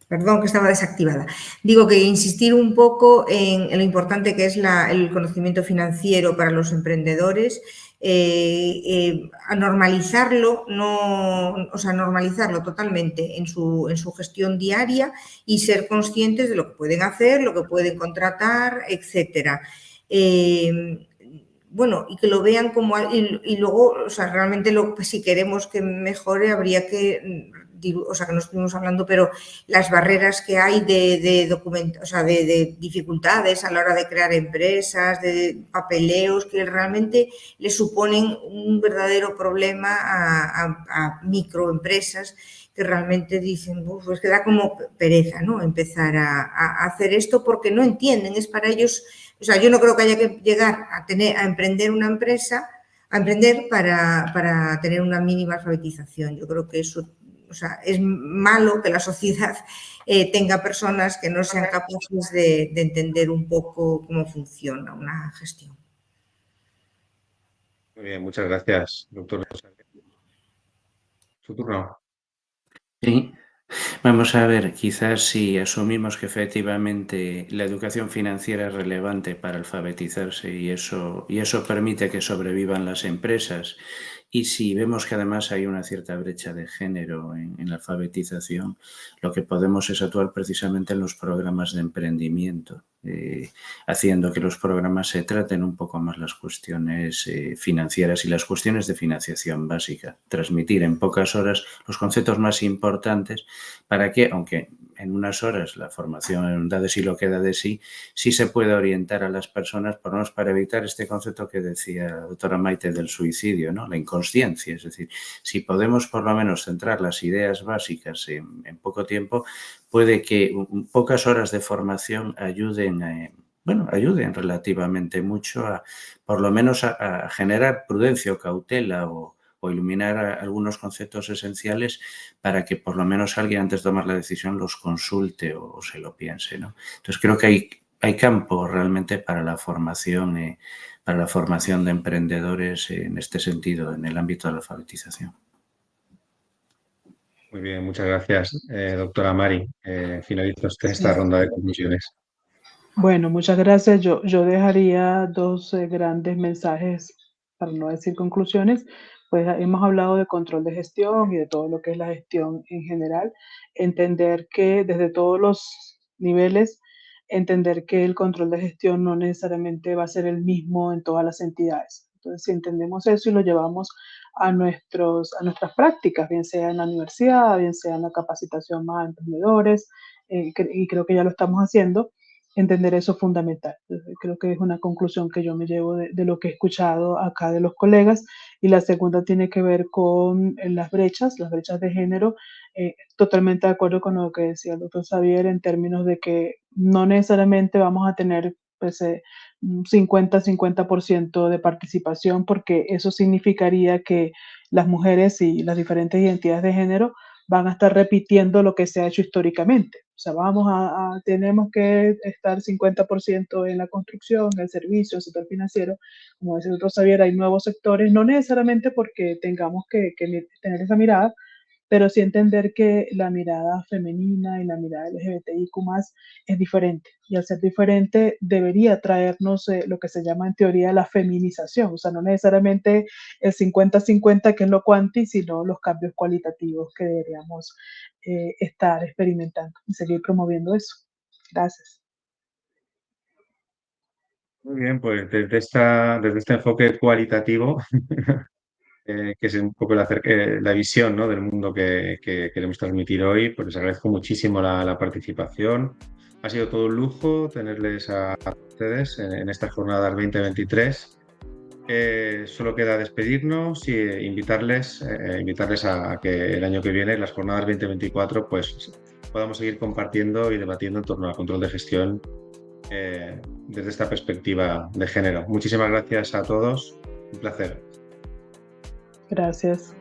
D: Perdón, que estaba desactivada. Digo que insistir un poco en lo importante que es el conocimiento financiero para los emprendedores, a normalizarlo, normalizarlo totalmente en su gestión diaria y ser conscientes de lo que pueden hacer, lo que pueden contratar, etcétera. Bueno, y que lo vean como... Y luego, realmente si queremos que mejore, habría que... que no estuvimos hablando, pero las barreras que hay de dificultades a la hora de crear empresas, de papeleos, que realmente le suponen un verdadero problema a microempresas que realmente dicen, pues que da como pereza, ¿no? Empezar a hacer esto porque no entienden, es para ellos... yo no creo que haya que llegar a emprender una empresa, a emprender para tener una mínima alfabetización. Yo creo que eso, es malo que la sociedad tenga personas que no sean capaces de entender un poco cómo funciona una gestión.
A: Muy bien, muchas gracias, doctor. Su turno.
C: sí. Vamos a ver, quizás si asumimos que efectivamente la educación financiera es relevante para alfabetizarse y eso permite que sobrevivan las empresas, y si vemos que además hay una cierta brecha de género en la alfabetización, lo que podemos es actuar precisamente en los programas de emprendimiento, haciendo que los programas se traten un poco más las cuestiones financieras y las cuestiones de financiación básica. Transmitir en pocas horas los conceptos más importantes para que, aunque en unas horas la formación da de sí lo que da de sí, sí se puede orientar a las personas, por lo menos para evitar este concepto que decía la doctora Maite del suicidio, ¿no? La inconsciencia. Es decir, si podemos por lo menos centrar las ideas básicas en poco tiempo, puede que pocas horas de formación ayuden relativamente mucho por lo menos a generar prudencia o cautela o iluminar algunos conceptos esenciales para que por lo menos alguien antes de tomar la decisión los consulte o se lo piense, ¿no? Entonces creo que hay campo realmente para la formación de emprendedores en este sentido, en el ámbito de la alfabetización.
A: Muy bien, muchas gracias, doctora Mari. Finaliza usted
B: Sí.
A: esta ronda de conclusiones.
B: Bueno, muchas gracias. Yo dejaría dos grandes mensajes, para no decir conclusiones. Pues hemos hablado de control de gestión y de todo lo que es la gestión en general. Entender que desde todos los niveles, entender que el control de gestión no necesariamente va a ser el mismo en todas las entidades. Entonces, si entendemos eso y lo llevamos a nuestras prácticas, bien sea en la universidad, bien sea en la capacitación más a emprendedores, y creo que ya lo estamos haciendo, entender eso es fundamental. Creo que es una conclusión que yo me llevo de lo que he escuchado acá de los colegas. Y la segunda tiene que ver con las brechas de género. Totalmente de acuerdo con lo que decía el doctor Xavier en términos de que no necesariamente vamos a tener pues, un 50-50% de participación, porque eso significaría que las mujeres y las diferentes identidades de género van a estar repitiendo lo que se ha hecho históricamente. O sea, tenemos que estar 50% en la construcción, en el servicio, el sector financiero. Como dice el doctor Xavier, hay nuevos sectores, no necesariamente porque tengamos que tener esa mirada, pero sí entender que la mirada femenina y la mirada LGBTIQ+ es diferente. Y al ser diferente, debería traernos lo que se llama en teoría la feminización. O sea, no necesariamente el 50-50, que es lo cuanti, sino los cambios cualitativos que deberíamos estar experimentando y seguir promoviendo eso. Gracias.
A: Muy bien, pues desde este enfoque cualitativo, que es un poco la visión, ¿no?, del mundo que queremos transmitir hoy, pues les agradezco muchísimo la participación. Ha sido todo un lujo tenerles a ustedes en estas jornadas 2023. Solo queda despedirnos y invitarles a que el año que viene, las jornadas 2024, pues podamos seguir compartiendo y debatiendo en torno al control de gestión desde esta perspectiva de género. Muchísimas gracias a todos. Un placer.
B: Gracias.